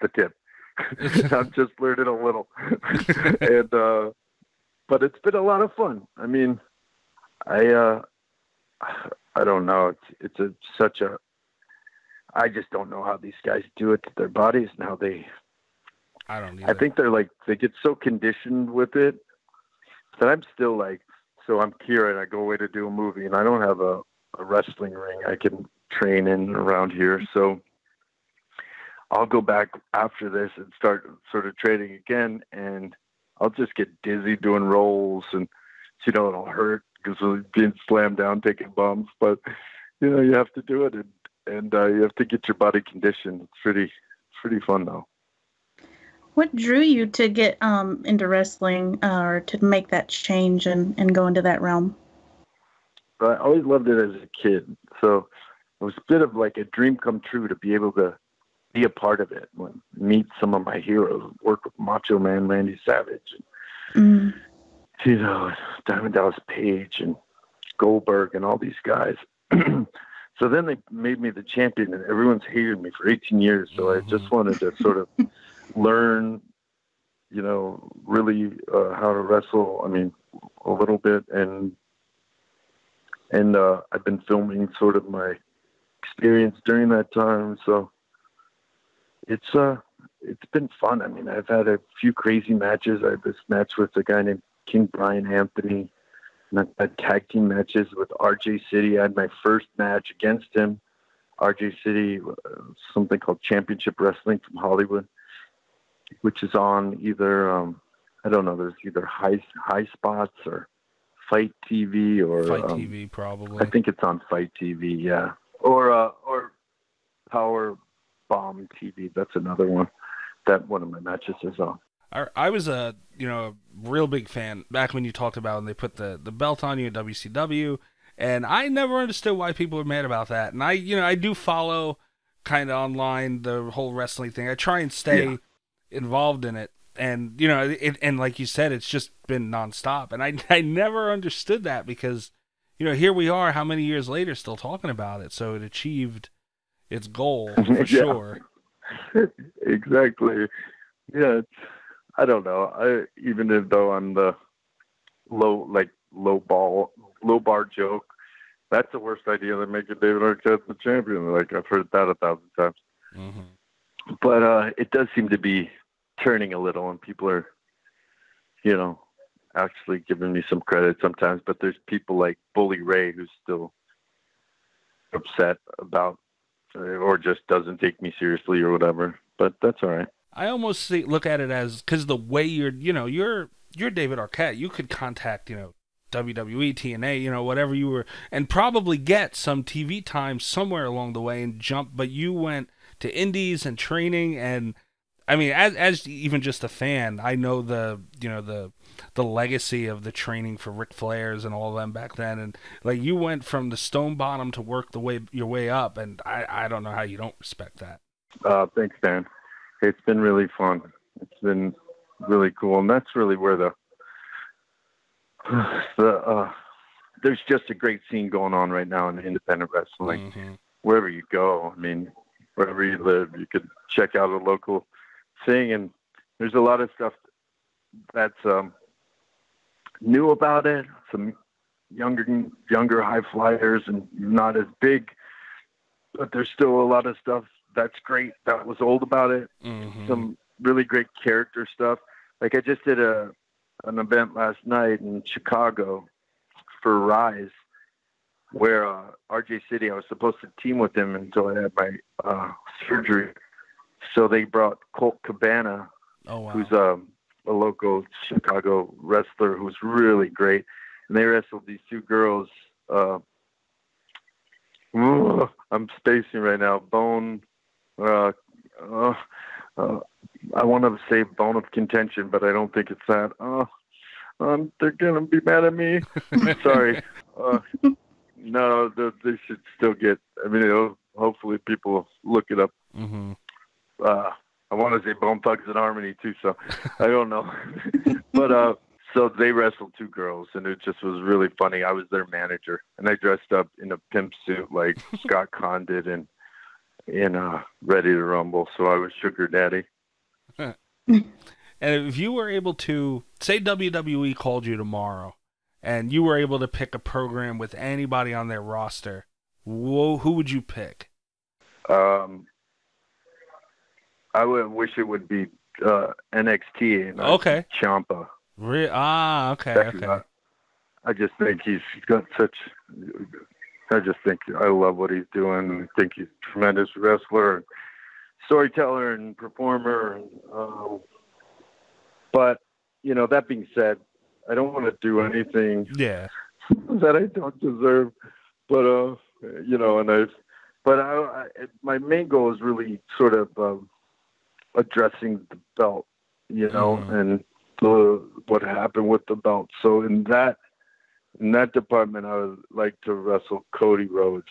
tip. I've just learned it a little, and but it's been a lot of fun. I mean, I don't know. It's such a. I just don't know how these guys do it to their bodies and how they. I don't either. I think they get so conditioned with it that I'm still like. So I'm here and I go away to do a movie and I don't have a wrestling ring I can train in around here. So I'll go back after this and start sort of training again, and I'll just get dizzy doing rolls, and it'll hurt because we're being slammed down, taking bumps. But you have to do it, and you have to get your body conditioned. It's pretty fun though. What drew you to get into wrestling or to make that change and go into that realm? I always loved it as a kid, so it was a bit of like a dream come true to be able to be a part of it, meet some of my heroes, work with Macho Man Randy Savage, and, Diamond Dallas Page and Goldberg and all these guys. So then they made me the champion, and everyone's hated me for 18 years. So I just wanted to sort of learn, really how to wrestle. I mean, a little bit, and I've been filming sort of my experience during that time. So it's been fun. I mean, I've had a few crazy matches. I had this match with a guy named King Brian Anthony, and I've had tag team matches with RJ City. I had my first match against him. RJ City, something called Championship Wrestling from Hollywood, which is on either I don't know. There's either High Spots or Fight TV or Fight TV probably. I think it's on Fight TV, yeah, or Power Bomb TV. That's another one that one of my matches is on. I was a real big fan back when you talked about when they put the belt on you at WCW, and I never understood why people were mad about that. And I do follow kind of online the whole wrestling thing. I try and stay involved in it, and and like you said, it's just been nonstop. And I never understood that because here we are, how many years later, still talking about it. So it achieved its goal for sure. Exactly. Yeah. I don't know. Even though I'm the low bar joke, that's the worst idea than making David Arquette the champion. Like I've heard that 1,000 times. Mm-hmm. But it does seem to be turning a little, and people are, actually giving me some credit sometimes. But there's people like Bully Ray who's still upset about, or just doesn't take me seriously or whatever. But that's all right. I almost look at it as, because the way you're David Arquette, you could contact, WWE, TNA, whatever you were, and probably get some TV time somewhere along the way and jump, but you went to indies and training, and I mean, as even just a fan, I know the legacy of the training for Ric Flairs and all of them back then, and like you went from the stone bottom to work your way up, and I don't know how you don't respect that. Thanks, Dan. It's been really fun. It's been really cool. And that's really where there's just a great scene going on right now in independent wrestling. Mm-hmm. Wherever you go, I mean, wherever you live, you could check out a local thing. And there's a lot of stuff that's new about it. Some younger high flyers and not as big, but there's still a lot of stuff that's great that was old about it. Mm-hmm. Some really great character stuff. Like I just did an event last night in Chicago for Rise, where RJ City, I was supposed to team with him until I had my surgery. So they brought Colt Cabana, who's a local Chicago wrestler who's really great. And they wrestled these two girls. I'm spacing right now. I want to say Bone of Contention, but I don't think it's that. They're going to be mad at me. Sorry. No, they should still get. I mean, hopefully people look it up. Mm-hmm. I want to say Bone Thugs and Harmony too, so I don't know. But so they wrestled two girls, and it just was really funny. I was their manager, and I dressed up in a pimp suit like Scott Conn did in Ready to Rumble. So I was Sugar Daddy. And if you were able to, say WWE called you tomorrow, and you were able to pick a program with anybody on their roster, who would you pick? I would wish it would be NXT and okay. Ciampa. Okay. I just think he's got such. I just think I love what he's doing. I think he's a tremendous wrestler, storyteller, and performer. But that being said, I don't want to do anything that I don't deserve. But my main goal is really sort of addressing the belt, and what happened with the belt. So in that department, I would like to wrestle Cody Rhodes,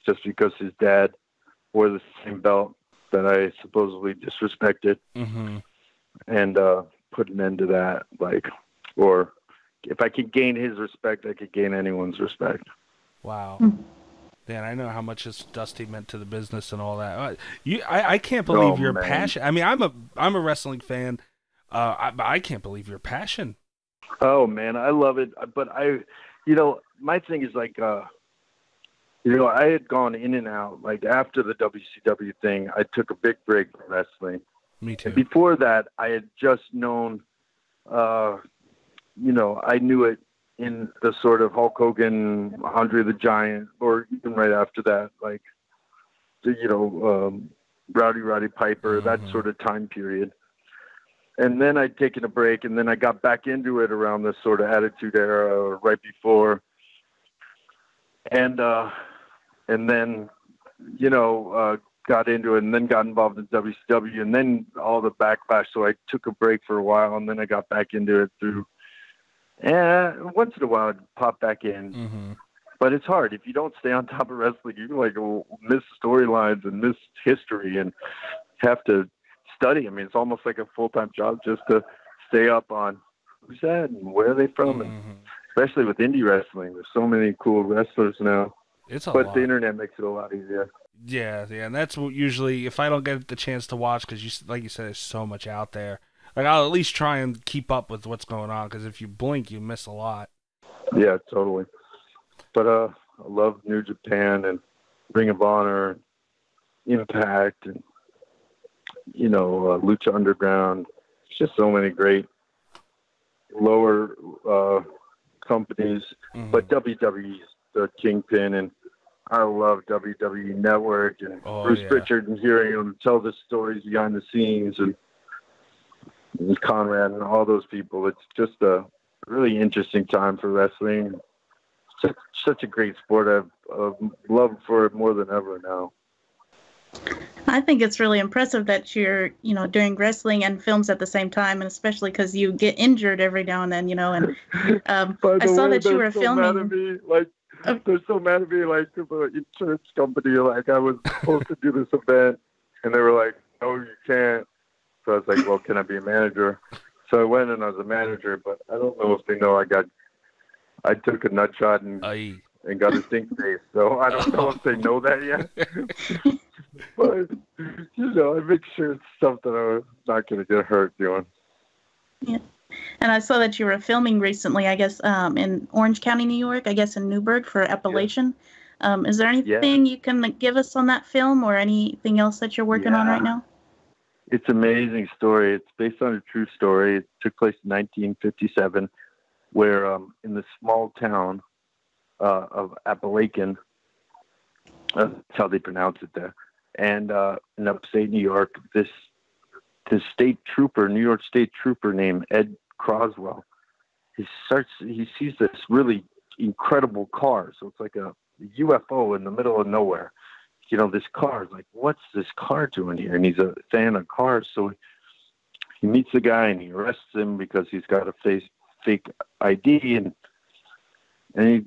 just because his dad wore the same belt that I supposedly disrespected, and put an end to that. Or if I could gain his respect, I could gain anyone's respect. Wow. Man, I know how much this Dusty meant to the business and all that. I can't believe your passion. I mean, I'm a wrestling fan. I can't believe your passion. Oh man, I love it. But my thing is I had gone in and out. Like after the WCW thing, I took a big break from wrestling. Me too. And before that, I had just known, I knew it in the sort of Hulk Hogan, Andre the Giant, or even right after that, Roddy Piper, that sort of time period. And then I'd taken a break, and then I got back into it around this sort of Attitude Era or right before. And then, got into it and then got involved in WCW and then all the backlash. So I took a break for a while, and then I got back into it once in a while I'd pop back in. But it's hard. If you don't stay on top of wrestling, you miss storylines and miss history and have to study. I mean, it's almost like a full-time job just to stay up on who's that and where are they from. And especially with indie wrestling, there's so many cool wrestlers now. But the internet makes it a lot easier. Yeah, and that's what usually, if I don't get the chance to watch, because like you said, there's so much out there. I'll at least try and keep up with what's going on, because if you blink, you miss a lot. Yeah, totally. But I love New Japan and Ring of Honor, Impact, and Lucha Underground. It's just so many great lower companies. But WWE's the kingpin, and I love WWE Network and Bruce Pritchard and hearing him tell the stories behind the scenes and Conrad and all those people. It's just a really interesting time for wrestling. Such a great sport. I've loved for it more than ever now. I think it's really impressive that you're, doing wrestling and films at the same time, and especially because you get injured every now and then, and I saw that you were filming. They're so mad at me, the insurance company, I was supposed to do this event, and they were like, no, you can't. So I was like, well, can I be a manager? So I went and I was a manager, but I don't know if they know I took a nut shot and got a stink face. So I don't know if they know that yet. But, I make sure it's something I'm not going to get hurt doing. Yeah. And I saw that you were filming recently, I guess, in Orange County, New York, I guess in Newburgh for Appalachian. Yeah. Is there anything you can give us on that film or anything else that you're working on right now? It's an amazing story. It's based on a true story. It took place in 1957, where in the small town of Appalachian, that's how they pronounce it there, and in upstate New York, this state trooper, New York State trooper named Ed Croswell, he sees this really incredible car. So it's like a UFO in the middle of nowhere. This car is like, what's this car doing here? And he's a fan of cars. So he meets the guy and he arrests him because he's got a fake ID. And he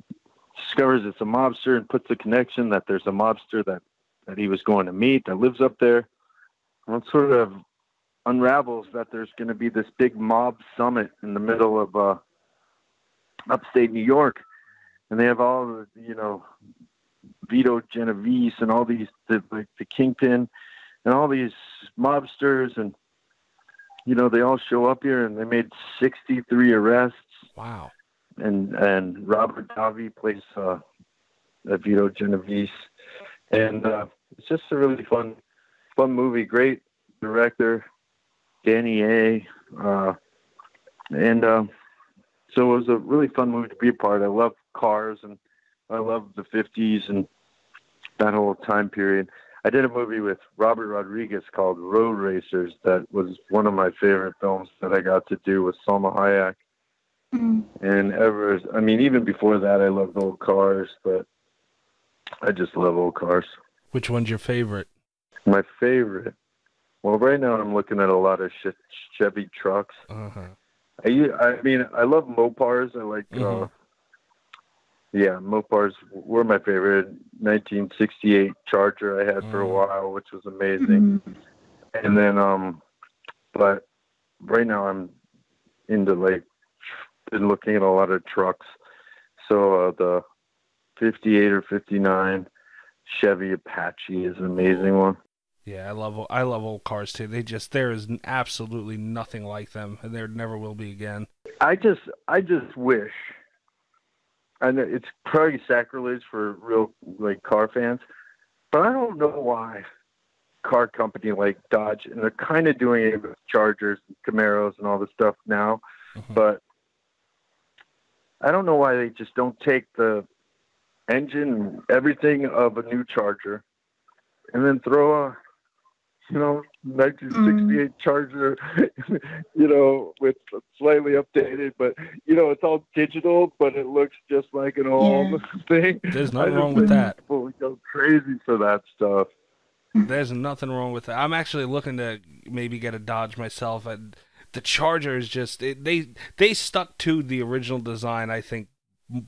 discovers it's a mobster and puts the connection that there's a mobster that he was going to meet that lives up there. And it sort of unravels that there's going to be this big mob summit in the middle of upstate New York. And they have all the, you know, Vito Genovese and all these, the Kingpin and all these mobsters. And, you know, they all show up here and they made 63 arrests. Wow. And Robert Davi plays Vito Genovese. And it's just a really fun movie. Great director, Danny A. So it was a really fun movie to be a part of. I love cars and I love the 50s and that whole time period. I did a movie with Robert Rodriguez called Road Racers that was one of my favorite films that I got to do with Salma Hayek. And even before that, I loved old cars, but I just love old cars. Which one's your favorite? My favorite? Well, right now I'm looking at a lot of Chevy trucks. Uh-huh. I love Mopars. I like, Mopars were my favorite. 1968 Charger I had for a while, which was amazing. And then, but right now I'm into been looking at a lot of trucks. So the 58 or 59 Chevy Apache is an amazing one. Yeah, I love old cars too. There is absolutely nothing like them, and there never will be again. I just wish, I know it's probably sacrilege for real car fans, but I don't know why car company like Dodge, and they're kind of doing it with Chargers and Camaros and all this stuff now, but I don't know why they just don't take the engine and everything of a new Charger and then throw a 1968 Charger, with slightly updated, but it's all digital, but it looks just like an old thing. There's nothing wrong with that. People go crazy for that stuff. There's nothing wrong with that. I'm actually looking to maybe get a Dodge myself. The Charger is just they stuck to the original design. I think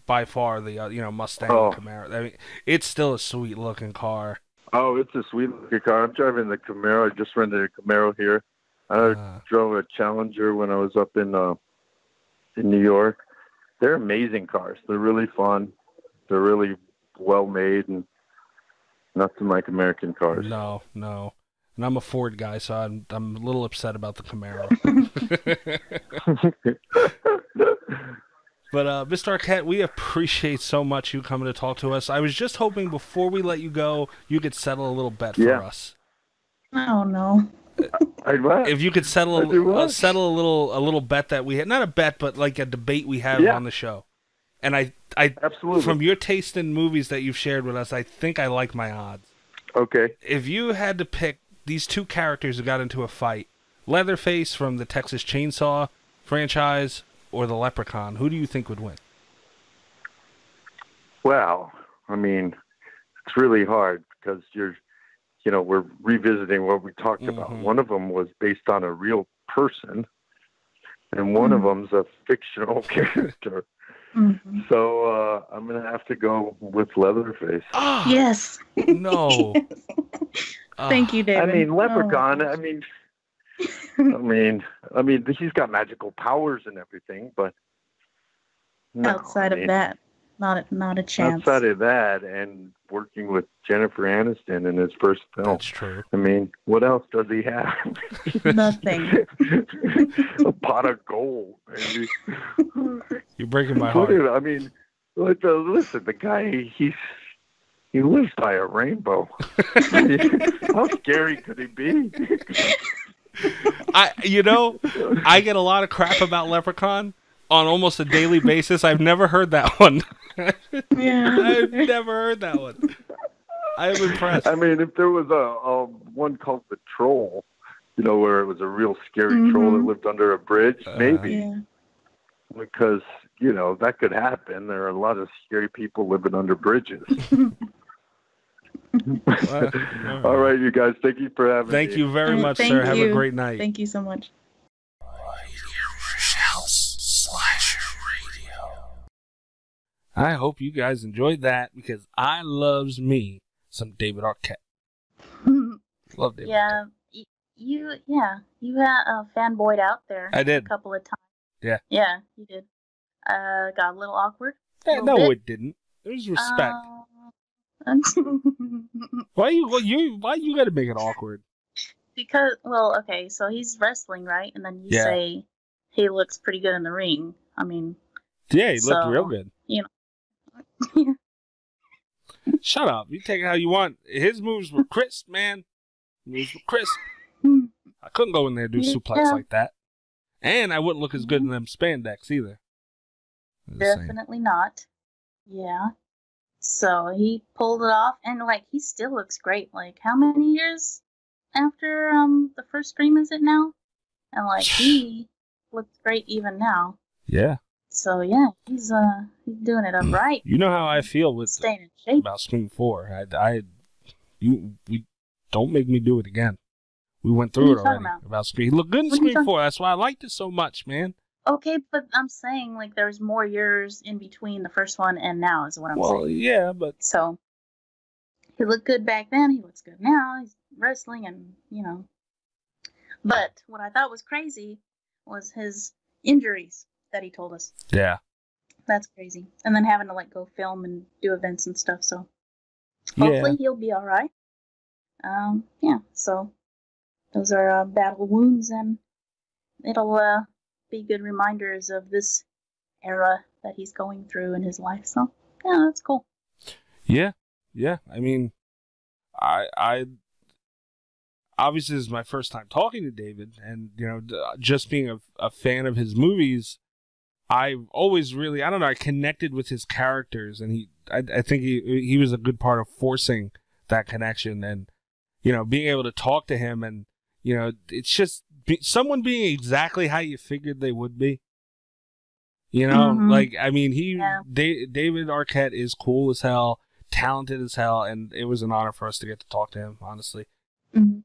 by far the Mustang Camaro. I mean, it's still a sweet looking car. Oh, it's a sweet looking car. I'm driving the Camaro. I just rented a Camaro here. I drove a Challenger when I was up in New York. They're amazing cars. They're really fun. They're really well made and nothing like American cars. No. And I'm a Ford guy, so I'm a little upset about the Camaro. But, Mr. Arquette, we appreciate so much you coming to talk to us. I was just hoping before we let you go, you could settle a little bet for us. Oh, no. If you could settle a little bet that we had, not a bet, but like a debate we have on the show. And I absolutely, from your taste in movies that you've shared with us, I think I like my odds. Okay. If you had to pick these two characters who got into a fight, Leatherface from the Texas Chainsaw franchise or the Leprechaun, who do you think would win? Well, I mean, it's really hard because we're revisiting what we talked about. One of them was based on a real person, and one of them's a fictional character. So I'm going to have to go with Leatherface. Oh, yes. No. Thank you, David. I mean, Leprechaun, I mean, he's got magical powers and everything, but outside of that, not a chance. Outside of that, and working with Jennifer Aniston in his first film. That's true. I mean, what else does he have? Nothing. A pot of gold, maybe. You're breaking my heart. I mean, listen, the guy, he lives by a rainbow. How scary could he be? I get a lot of crap about Leprechaun on almost a daily basis. I've never heard that one. I've never heard that one. I'm impressed. I mean, if there was a one called the Troll, where it was a real scary troll that lived under a bridge, maybe. Yeah. Because, that could happen. There are a lot of scary people living under bridges. All right, you guys. Thank you for having me. Thank you very much, sir. Have a great night. Thank you so much. I hope you guys enjoyed that because I loves me some David Arquette. Love David. Yeah, you had fanboyed out there. I did a couple of times. Yeah, you did. Got a little awkward. No, it didn't. There's respect. Why you gotta make it awkward? Because, well, okay, so he's wrestling, right? And then you say he looks pretty good in the ring. I mean, yeah, he looked real good. You know. Shut up. You take it how you want. His moves were crisp, man. Moves were crisp. I couldn't go in there and do suplex like that. And I wouldn't look as good in them spandex either. Definitely not. Yeah. So he pulled it off, and like he still looks great. Like how many years after the first stream is it now? And like he looks great even now. Yeah. So yeah, he's doing it upright. You know how I feel with staying in shape about Scream 4. We don't make me do it again. We went through it already about Scream. He looked good in Scream 4. That's why I liked it so much, man. Okay, but I'm saying like there's more years in between the first one and now is what I'm saying. Well, yeah, but so he looked good back then. He looks good now. He's wrestling, and you know. But what I thought was crazy was his injuries that he told us. Yeah, that's crazy. And then having to like go film and do events and stuff. So hopefully he'll be all right. Yeah. So those are battle wounds, and it'll be good reminders of this era that he's going through in his life. So yeah, that's cool. Yeah. I mean, I obviously this is my first time talking to David, and you know, just being a fan of his movies, I've always really, I don't know, I connected with his characters, and I think he was a good part of forcing that connection, and you know, being able to talk to him, and you know, it's just someone being exactly how you figured they would be. You know, like, I mean, David Arquette is cool as hell, talented as hell, and it was an honor for us to get to talk to him, honestly. And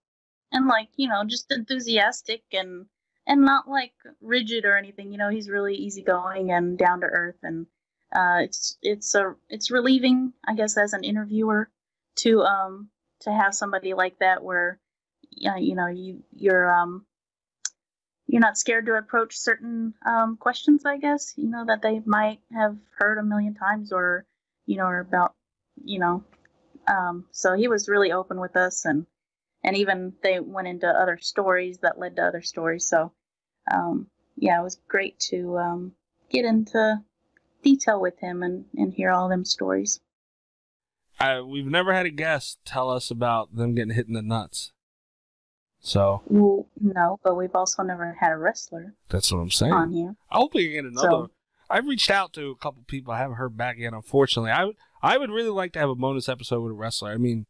like, you know, just enthusiastic and not like rigid or anything. You know, he's really easygoing and down to earth, and it's relieving, I guess, as an interviewer to have somebody like that where you know you're not scared to approach certain questions, I guess, you know, that they might have heard a million times, or you know, or about, you know, so he was really open with us, and even they went into other stories that led to other stories. So yeah, it was great to get into detail with him and hear all them stories. We've never had a guest tell us about them getting hit in the nuts. So well, no, but we've also never had a wrestler. That's what I'm saying. On here. I hope we can get another. So, I've reached out to a couple people. I haven't heard back yet, unfortunately. I would really like to have a bonus episode with a wrestler. I mean,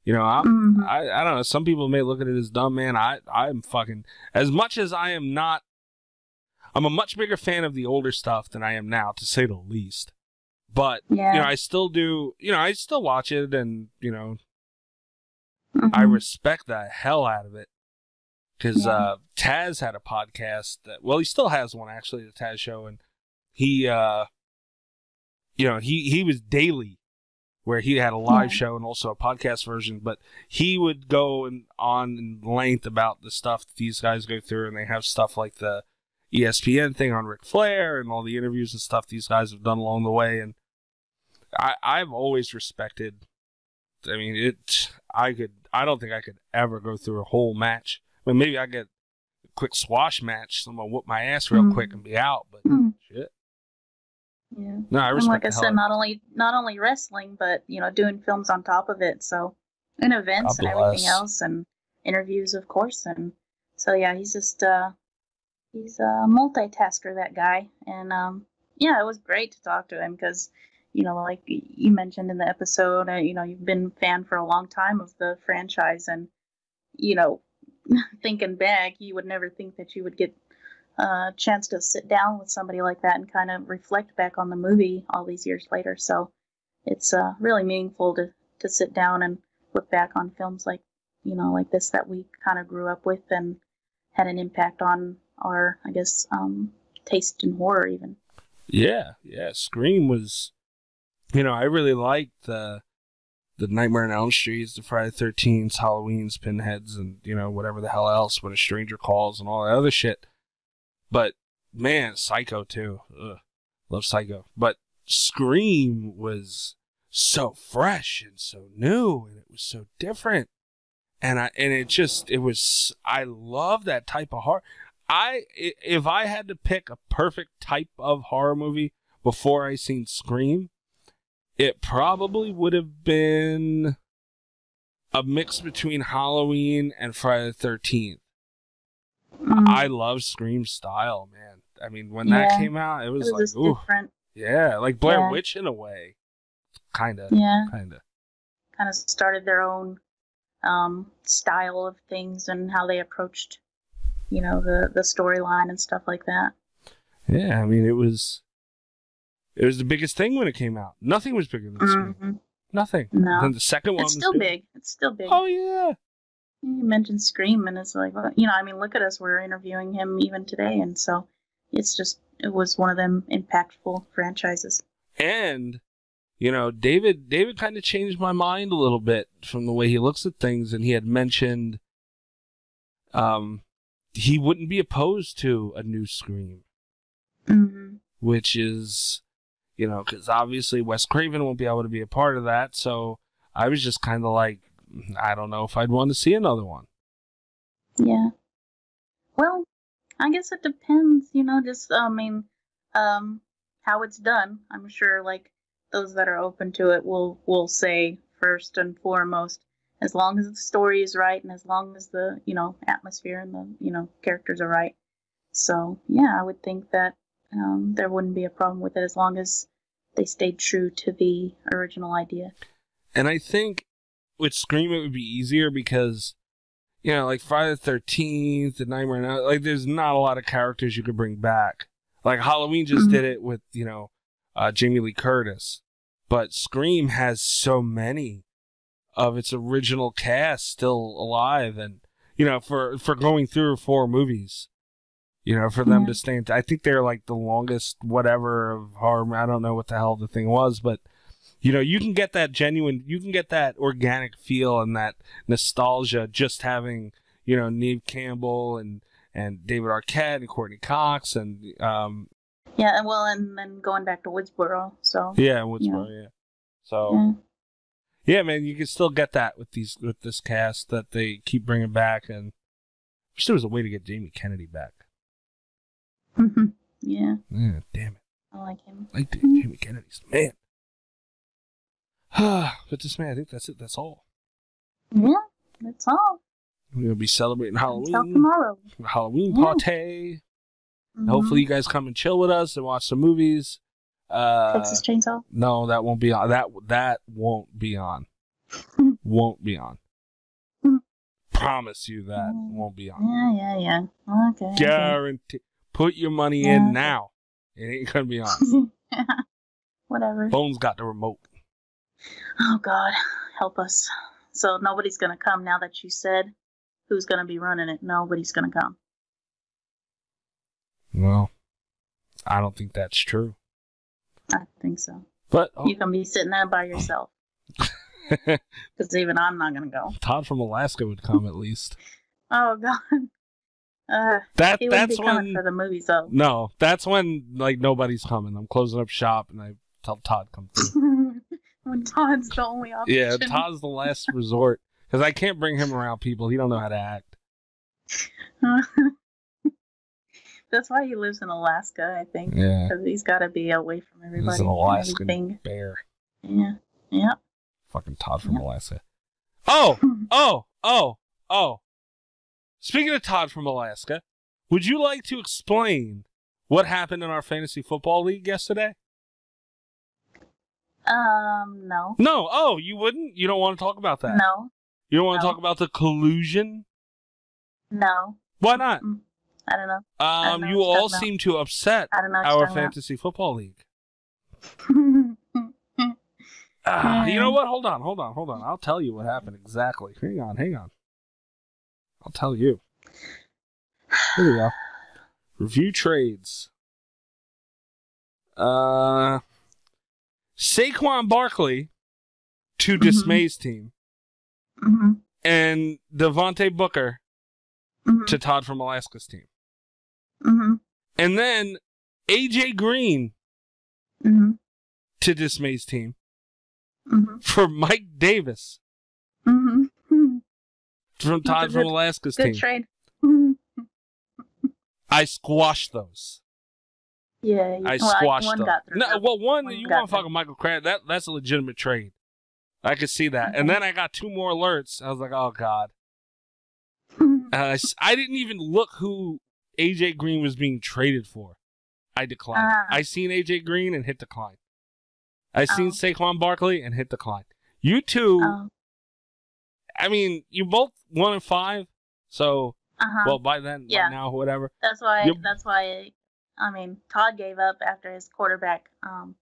you know, I don't know. Some people may look at it as dumb, man. I'm fucking, as much as I am not, I'm a much bigger fan of the older stuff than I am now, to say the least. But, you know, I still do, you know, I still watch it, and, you know, I respect the hell out of it. Because Taz had a podcast that, well, he still has one, actually, the Taz Show, and he, you know, he was daily, where he had a live show and also a podcast version, but he would go on in length about the stuff that these guys go through, and they have stuff like the ESPN thing on Ric Flair and all the interviews and stuff these guys have done along the way, and I've always respected, I mean, I don't think I could ever go through a whole match. I mean, maybe I get a quick swash match, so I'm going to whoop my ass real quick and be out, but shit. Yeah. No, I respect. And like I said, not only wrestling, but you know, doing films on top of it. So, and events and everything else, and interviews, of course. And so, yeah, he's just he's a multitasker, that guy. And yeah, it was great to talk to him because, you know, like you mentioned in the episode, you know, you've been a fan for a long time of the franchise, and you know, thinking back, you would never think that you would get a chance to sit down with somebody like that and kind of reflect back on the movie all these years later. So it's really meaningful to sit down and look back on films like, you know, like this that we kind of grew up with and had an impact on our, I guess, taste in horror even. Yeah. Scream was I really liked the Nightmare on Elm Streets, the Friday the 13th, Halloween's, Pinheads, and, whatever the hell else, When a Stranger Calls, and all that other shit. But, man, Psycho, too. Ugh. Love Psycho. But Scream was so fresh and so new, and it was so different. And I love that type of horror. If I had to pick a perfect type of horror movie before I seen Scream, it probably would have been a mix between Halloween and Friday the 13th. I love Scream style, man. I mean, when that came out, it was like, ooh. Different. Yeah, like Blair Witch in a way. Kind of. Yeah. Kind of started their own style of things and how they approached, the storyline and stuff like that. Yeah, I mean, it was the biggest thing when it came out. Nothing was bigger than Scream. Nothing. No. Then the second one It's still big. It's still big. Oh, yeah. You mentioned Scream, and it's like, well, look at us. We're interviewing him even today, and so it was one of them impactful franchises. And, David kind of changed my mind a little bit from the way he looks at things, and he had mentioned he wouldn't be opposed to a new Scream. Mm-hmm. Which is, because obviously Wes Craven won't be able to be a part of that, so I was just kind of like, I don't know if I'd want to see another one. Yeah. Well, I guess it depends, how it's done. I'm sure, like, those that are open to it will say first and foremost, as long as the story is right and as long as the, atmosphere and the, characters are right. So, yeah, I would think that there wouldn't be a problem with it as long as they stayed true to the original idea. And I think with Scream it would be easier because, like Friday the 13th, the Nightmare on Elm, like there's not a lot of characters you could bring back. Like Halloween just did it with, Jamie Lee Curtis. But Scream has so many of its original cast still alive. And, for going through 4 movies, for them to stay I think they're like the longest whatever of horror. I don't know what the hell the thing was, but you can get that organic feel and that nostalgia just having, Neve Campbell and David Arquette and Courtney Cox and and then going back to Woodsboro. So Woodsboro, So yeah, man, you can still get that with this cast that they keep bringing back, and I wish there was a way to get Jamie Kennedy back. Yeah. Yeah, damn it. I like him. I like Jamie Kennedy's man. But this man, I think that's it. That's all. Yeah, that's all. We're gonna be celebrating Halloween. Until tomorrow. Halloween party. Hopefully, you guys come and chill with us and watch some movies. Texas Chainsaw. No, that won't be on. That won't be on. Won't be on. Promise you that won't be on. Yeah. Okay. Guarantee. Put your money in now. It ain't gonna be on. Whatever. Bones got the remote. Oh God, help us. So nobody's gonna come now that you said who's gonna be running it. Nobody's gonna come. Well, I don't think that's true. I think so. But you can be sitting there by yourself. Because even I'm not gonna go. Todd from Alaska would come at least. Oh God. He wouldn't be coming for the movies though. No, that's when like nobody's coming. I'm closing up shop and I tell Todd come through. When Todd's the only option. Yeah, Todd's the last resort because I can't bring him around people. He don't know how to act. That's why he lives in Alaska, I think. Yeah, because he's got to be away from everybody. He's an Alaskan bear. Yeah. Fucking Todd from Alaska. Oh. Speaking of Todd from Alaska, would you like to explain what happened in our fantasy football league yesterday? No. No. Oh, you wouldn't? You don't want to talk about that? No. You don't want to talk about the collusion? No. Why not? I don't know. You all seem to upset our fantasy football league. You know what? Hold on. I'll tell you what happened exactly. Hang on. I'll tell you. Here we go. Review trades. Saquon Barkley to Dismay's team, and Devontae Booker to Todd from Alaska's team. And then AJ Green to Dismay's team for Mike Davis from Todd from Alaska's team. Good trade. I squashed those. Yeah, I squashed one them. got through. No, well, one you got want to fucking Michael Crabbe. That's a legitimate trade. I could see that. And then I got 2 more alerts. I was like, oh, God. I didn't even look who AJ Green was being traded for. I declined. I seen AJ Green and hit decline. I seen Saquon Barkley and hit decline. You two, I mean, you both 1 and 5. So, well, by then, by now, whatever. That's why. I mean, Todd gave up after his quarterback, crapped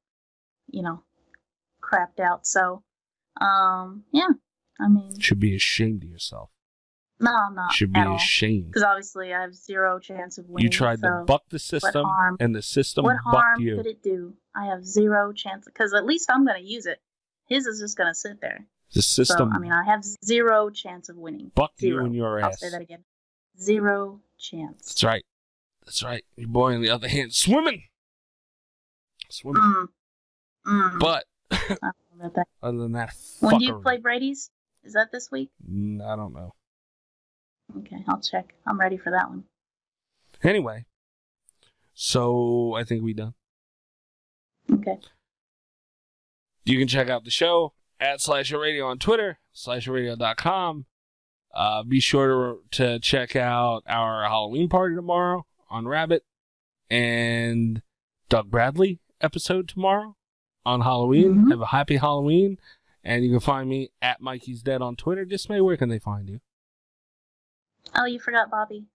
out. So, yeah. I mean, should be ashamed of yourself. No, I'm not. Should be ashamed. Because obviously I have 0 chance of winning. You tried to buck the system, and the system bucked you. What harm could it do? I have 0 chance. Because at least I'm going to use it. His is just going to sit there. The system. So, I mean, I have 0 chance of winning. Bucked you in your ass. I'll say that again. 0 chance. That's right. That's right. Your boy, on the other hand, swimming. But other than that, when do you play Brady's? Is that this week? I don't know. Okay, I'll check. I'm ready for that one. Anyway, so I think we done. Okay. You can check out the show at Slasher Radio on Twitter, slasherradio.com. Be sure to check out our Halloween party tomorrow on Rabbit, and Doug Bradley episode tomorrow on Halloween. Have a happy Halloween, and you can find me at Mikey's Dead on Twitter. Dismay, where can they find you? Oh, you forgot Bobby.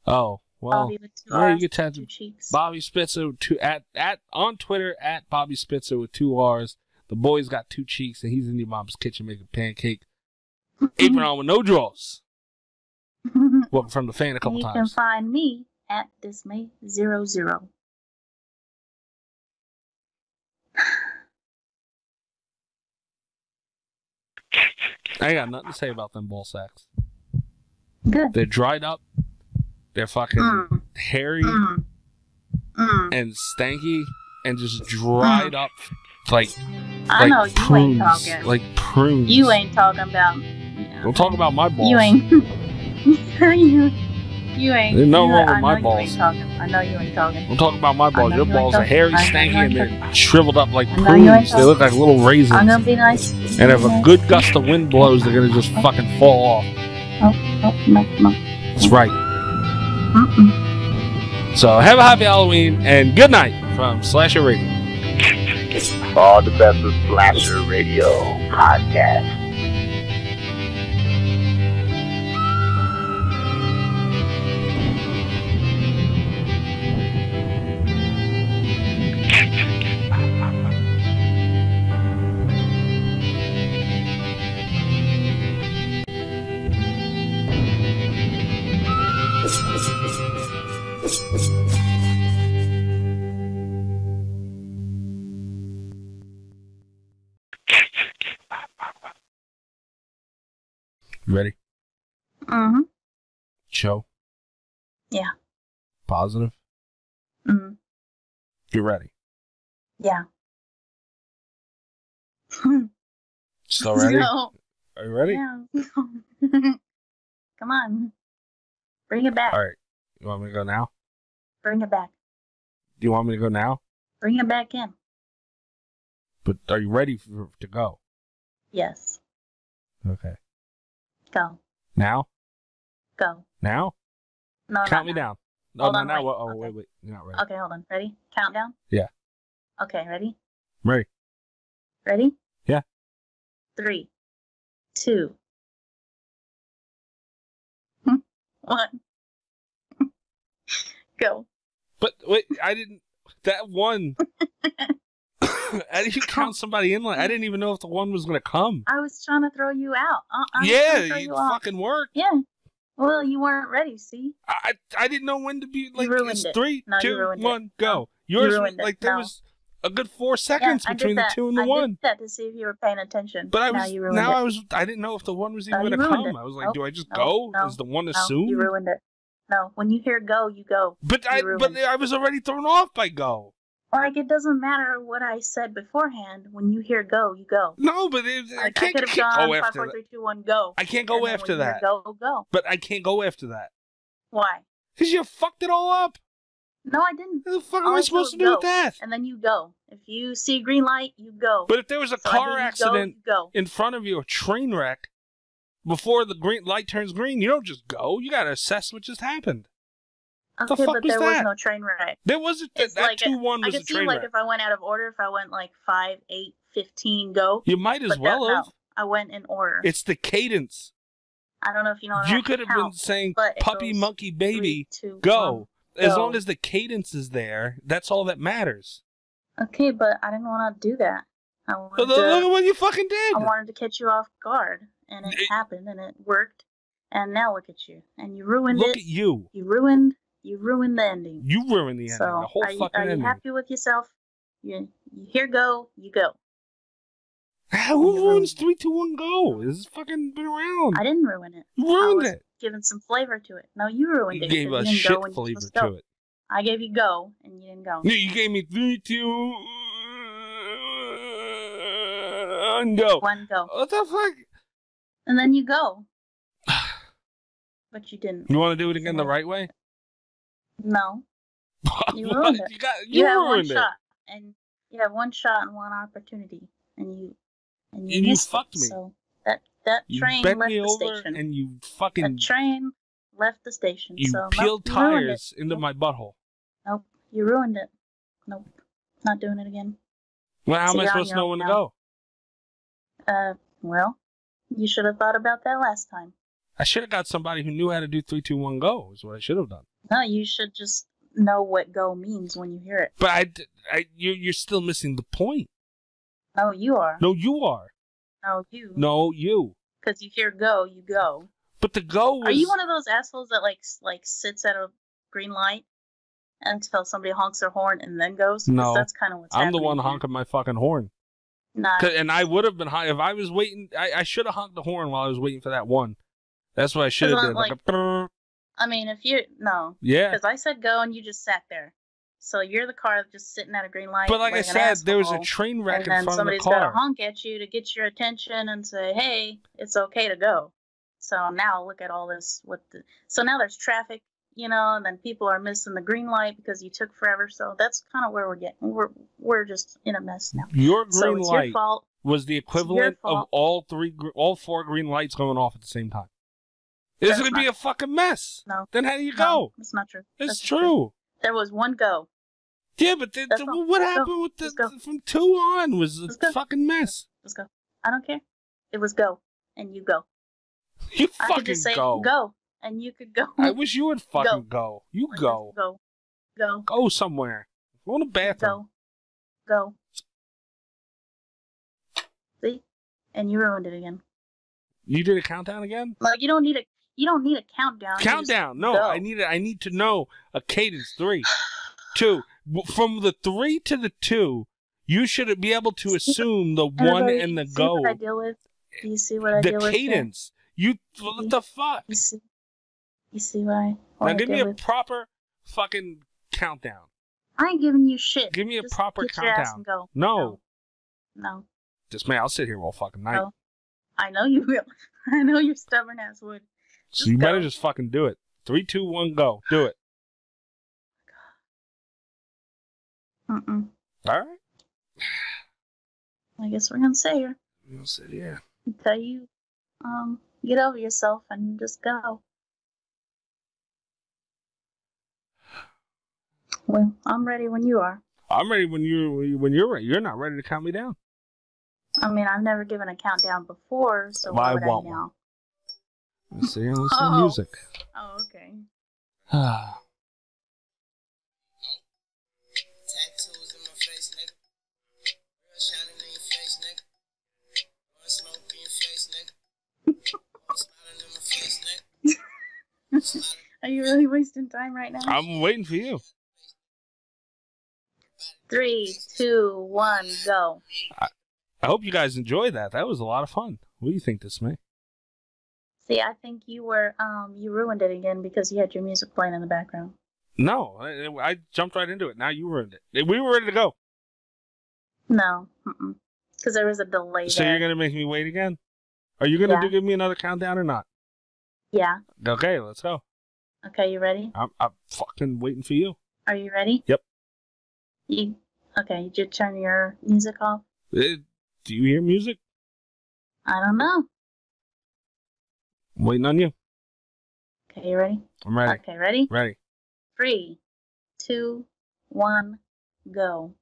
Oh, well, Bobby with 2 R's, you can 2 cheeks. Bobby Spitzer at on Twitter at Bobby Spitzer with 2 R's. The boy's got 2 cheeks, and he's in your mom's kitchen making pancake. Apron on with no drawers. Welcome from the fan a couple times. You can find me at Dismay00. I ain't got nothing to say about them ball sacks. Good. They're dried up. They're fucking hairy and stanky and just dried up like I know you prunes, ain't talking. like prunes. You ain't talking about. Don't talk about my balls. You ain't. you ain't. There's no wrong with my balls. I know you ain't talking. Don't talk about my balls. Your balls are hairy, stanky, and they're talking. shriveled up like prunes. They look like little raisins. I'm gonna be nice. And if a good gust of wind blows, they're gonna just fucking fall off. No. That's right. So have a happy Halloween and good night from Slasher Radio. All the best of Slasher Radio podcast. You ready? Show? Yeah. Positive? You ready? Yeah. Still ready? No. Are you ready? Yeah. Come on. Bring it back. All right. You want me to go now? Bring it back. Do you want me to go now? Bring it back in. But are you ready to go? Yes. Okay. Go. Now? Go. Now? No, Count me now. down. No, Hold no, on, now. wait. Oh, Okay. wait. You're not ready. Okay, hold on. Ready? Countdown? Yeah. Okay, ready? I'm ready. Ready? Yeah. 3, 2, 1. Go. But wait, I didn't. That one. I didn't count somebody in. Like I didn't even know if the one was gonna come. I was trying to throw you out. Yeah, you fucking worked. Yeah. Well, you weren't ready. See. I didn't know when to be like. You ruined It's it. 3, No, 2, you ruined 1, it. go. No. Yours You ruined like it. there No. was. a good 4 seconds between the 2 and the 1. I did that to see if you were paying attention. But I didn't know if the 1 was even going to come. I was like, nope. do I just go? No, Is the 1 assumed? You ruined it. No, when you hear go, you go. But I was already thrown off by go. Like, it doesn't matter what I said beforehand. When you hear go, you go. No, but I can't could have gone go 5, after 4, 3, 2, 1, go. I can't go after that. Go. But I can't go after that. Why? Because you fucked it all up. No, I didn't. What the fuck am I supposed to do with that? And then you go. If you see green light, you go. But if there was a car accident in front of you, a train wreck, before the green light turns green, you don't just go. You got to assess what just happened. Okay, but there was no train wreck. There wasn't. That 2-1 was a train wreck. Like, if I went out of order, if I went like 5, 8, 15, go. You might as well have. No, I went in order. It's the cadence. I don't know if you know. You could have been saying puppy, monkey, baby, 3, 2, go. 1. As long as the cadence is there, that's all that matters. Okay, but I didn't want to do that. Look at what you fucking did. I wanted to catch you off guard, and it happened, and it worked. And now look at you, and you ruined it. Look at you. You ruined the ending. You ruined the ending. So the whole fucking ending. Are you happy with yourself? You hear go, you go. Who ruins 3, 2, 1, go? This has fucking been around. I didn't ruin it. You ruined it. Giving some flavor to it. No, you ruined it. You gave a shit flavor to it. I gave you go, and you didn't go. No, you gave me 3, 2, 1, go. 1, go. What the fuck? And then you go. But you didn't. You want to do it again the right way? No. You ruined it. You have ruined one it. shot, and you have one shot and one opportunity, and you fucked me. So that train left the station. And you fucking. That train left the station. You peeled tires into my butthole. Nope, you ruined it. Nope, not doing it again. Well, how am I supposed to know when to go? Well, you should have thought about that last time. I should have got somebody who knew how to do 3, 2, 1, go. Is what I should have done. No, you should just know what go means when you hear it. But you're still missing the point. No, you are. No, you are. No, you. No, you. Because you hear go, you go. But the go was... Are you one of those assholes that like sits at a green light until somebody honks their horn and then goes? No. That's kind of what's happening. I'm the one honking my fucking horn. Nah. And I would have been high if I was waiting. I should have honked the horn while I was waiting for that one. That's what I should have done. Like, I mean, if you... No. Yeah. Because I said go and you just sat there. So you're the car just sitting at a green light. But like I said, there was a train wreck in front of the car. And then somebody's got to honk at you to get your attention and say, hey, it's okay to go. So now look at all this. So now there's traffic, and then people are missing the green light because you took forever. So that's kind of where we're getting. We're just in a mess now. Your green light your fault. Was the equivalent of all 4 green lights going off at the same time. It's going to be a fucking mess. No. Then how do you go? It's not true. It's true. There was one go. Yeah, but what happened with from 2 on was a fucking mess. Let's go. I don't care. It was go, and you go. You I fucking could just say, go. Go, and you could go. I wish you would fucking go. You go. Go. Go somewhere. Go in the bathroom. Go. See? And you ruined it again. You did a countdown again? Like you don't need a countdown. Countdown. No, go. I need to know a cadence. 3, 2. From the 3 to the 2, you should be able to assume the 1 and the go. What I deal with? Do you see what I deal with? The cadence. What the fuck? You see what I now give me a with? proper fucking countdown. I ain't giving you shit. Give me a Just proper get your ass countdown. and go. No. Just me. I'll sit here all fucking night. No. I know you will. I know your stubborn ass would. So you better just fucking do it. 3, 2, 1, go. Do it. All right. I guess we're gonna sit here. We'll sit here. Until you, get over yourself and just go. Well, I'm ready when you are. I'm ready when you're ready. You're not ready to count me down. I mean, I've never given a countdown before, so why would I now? Let's see. Listen music. Oh, okay. Tattoos in my face, nigga. Real shining in your face, nigga. Blowing smoke in your face, nigga. Smiling in my face, nigga. Are you really wasting time right now? I'm waiting for you. 3, 2, 1, go. I hope you guys enjoyed that. That was a lot of fun. What do you think, this me? See, I think you were, you ruined it again because you had your music playing in the background. No, I jumped right into it. Now you ruined it. We were ready to go. No, because there was a delay So there. you're gonna make me wait again? Are you gonna give me another countdown or not? Yeah. Okay, let's go. Okay, you ready? I'm fucking waiting for you. Are you ready? Yep. Okay, did you turn your music off? Do you hear music? I don't know. I'm waiting on you. Okay, you ready? I'm ready. Okay, ready? Ready. 3, 2, 1, go.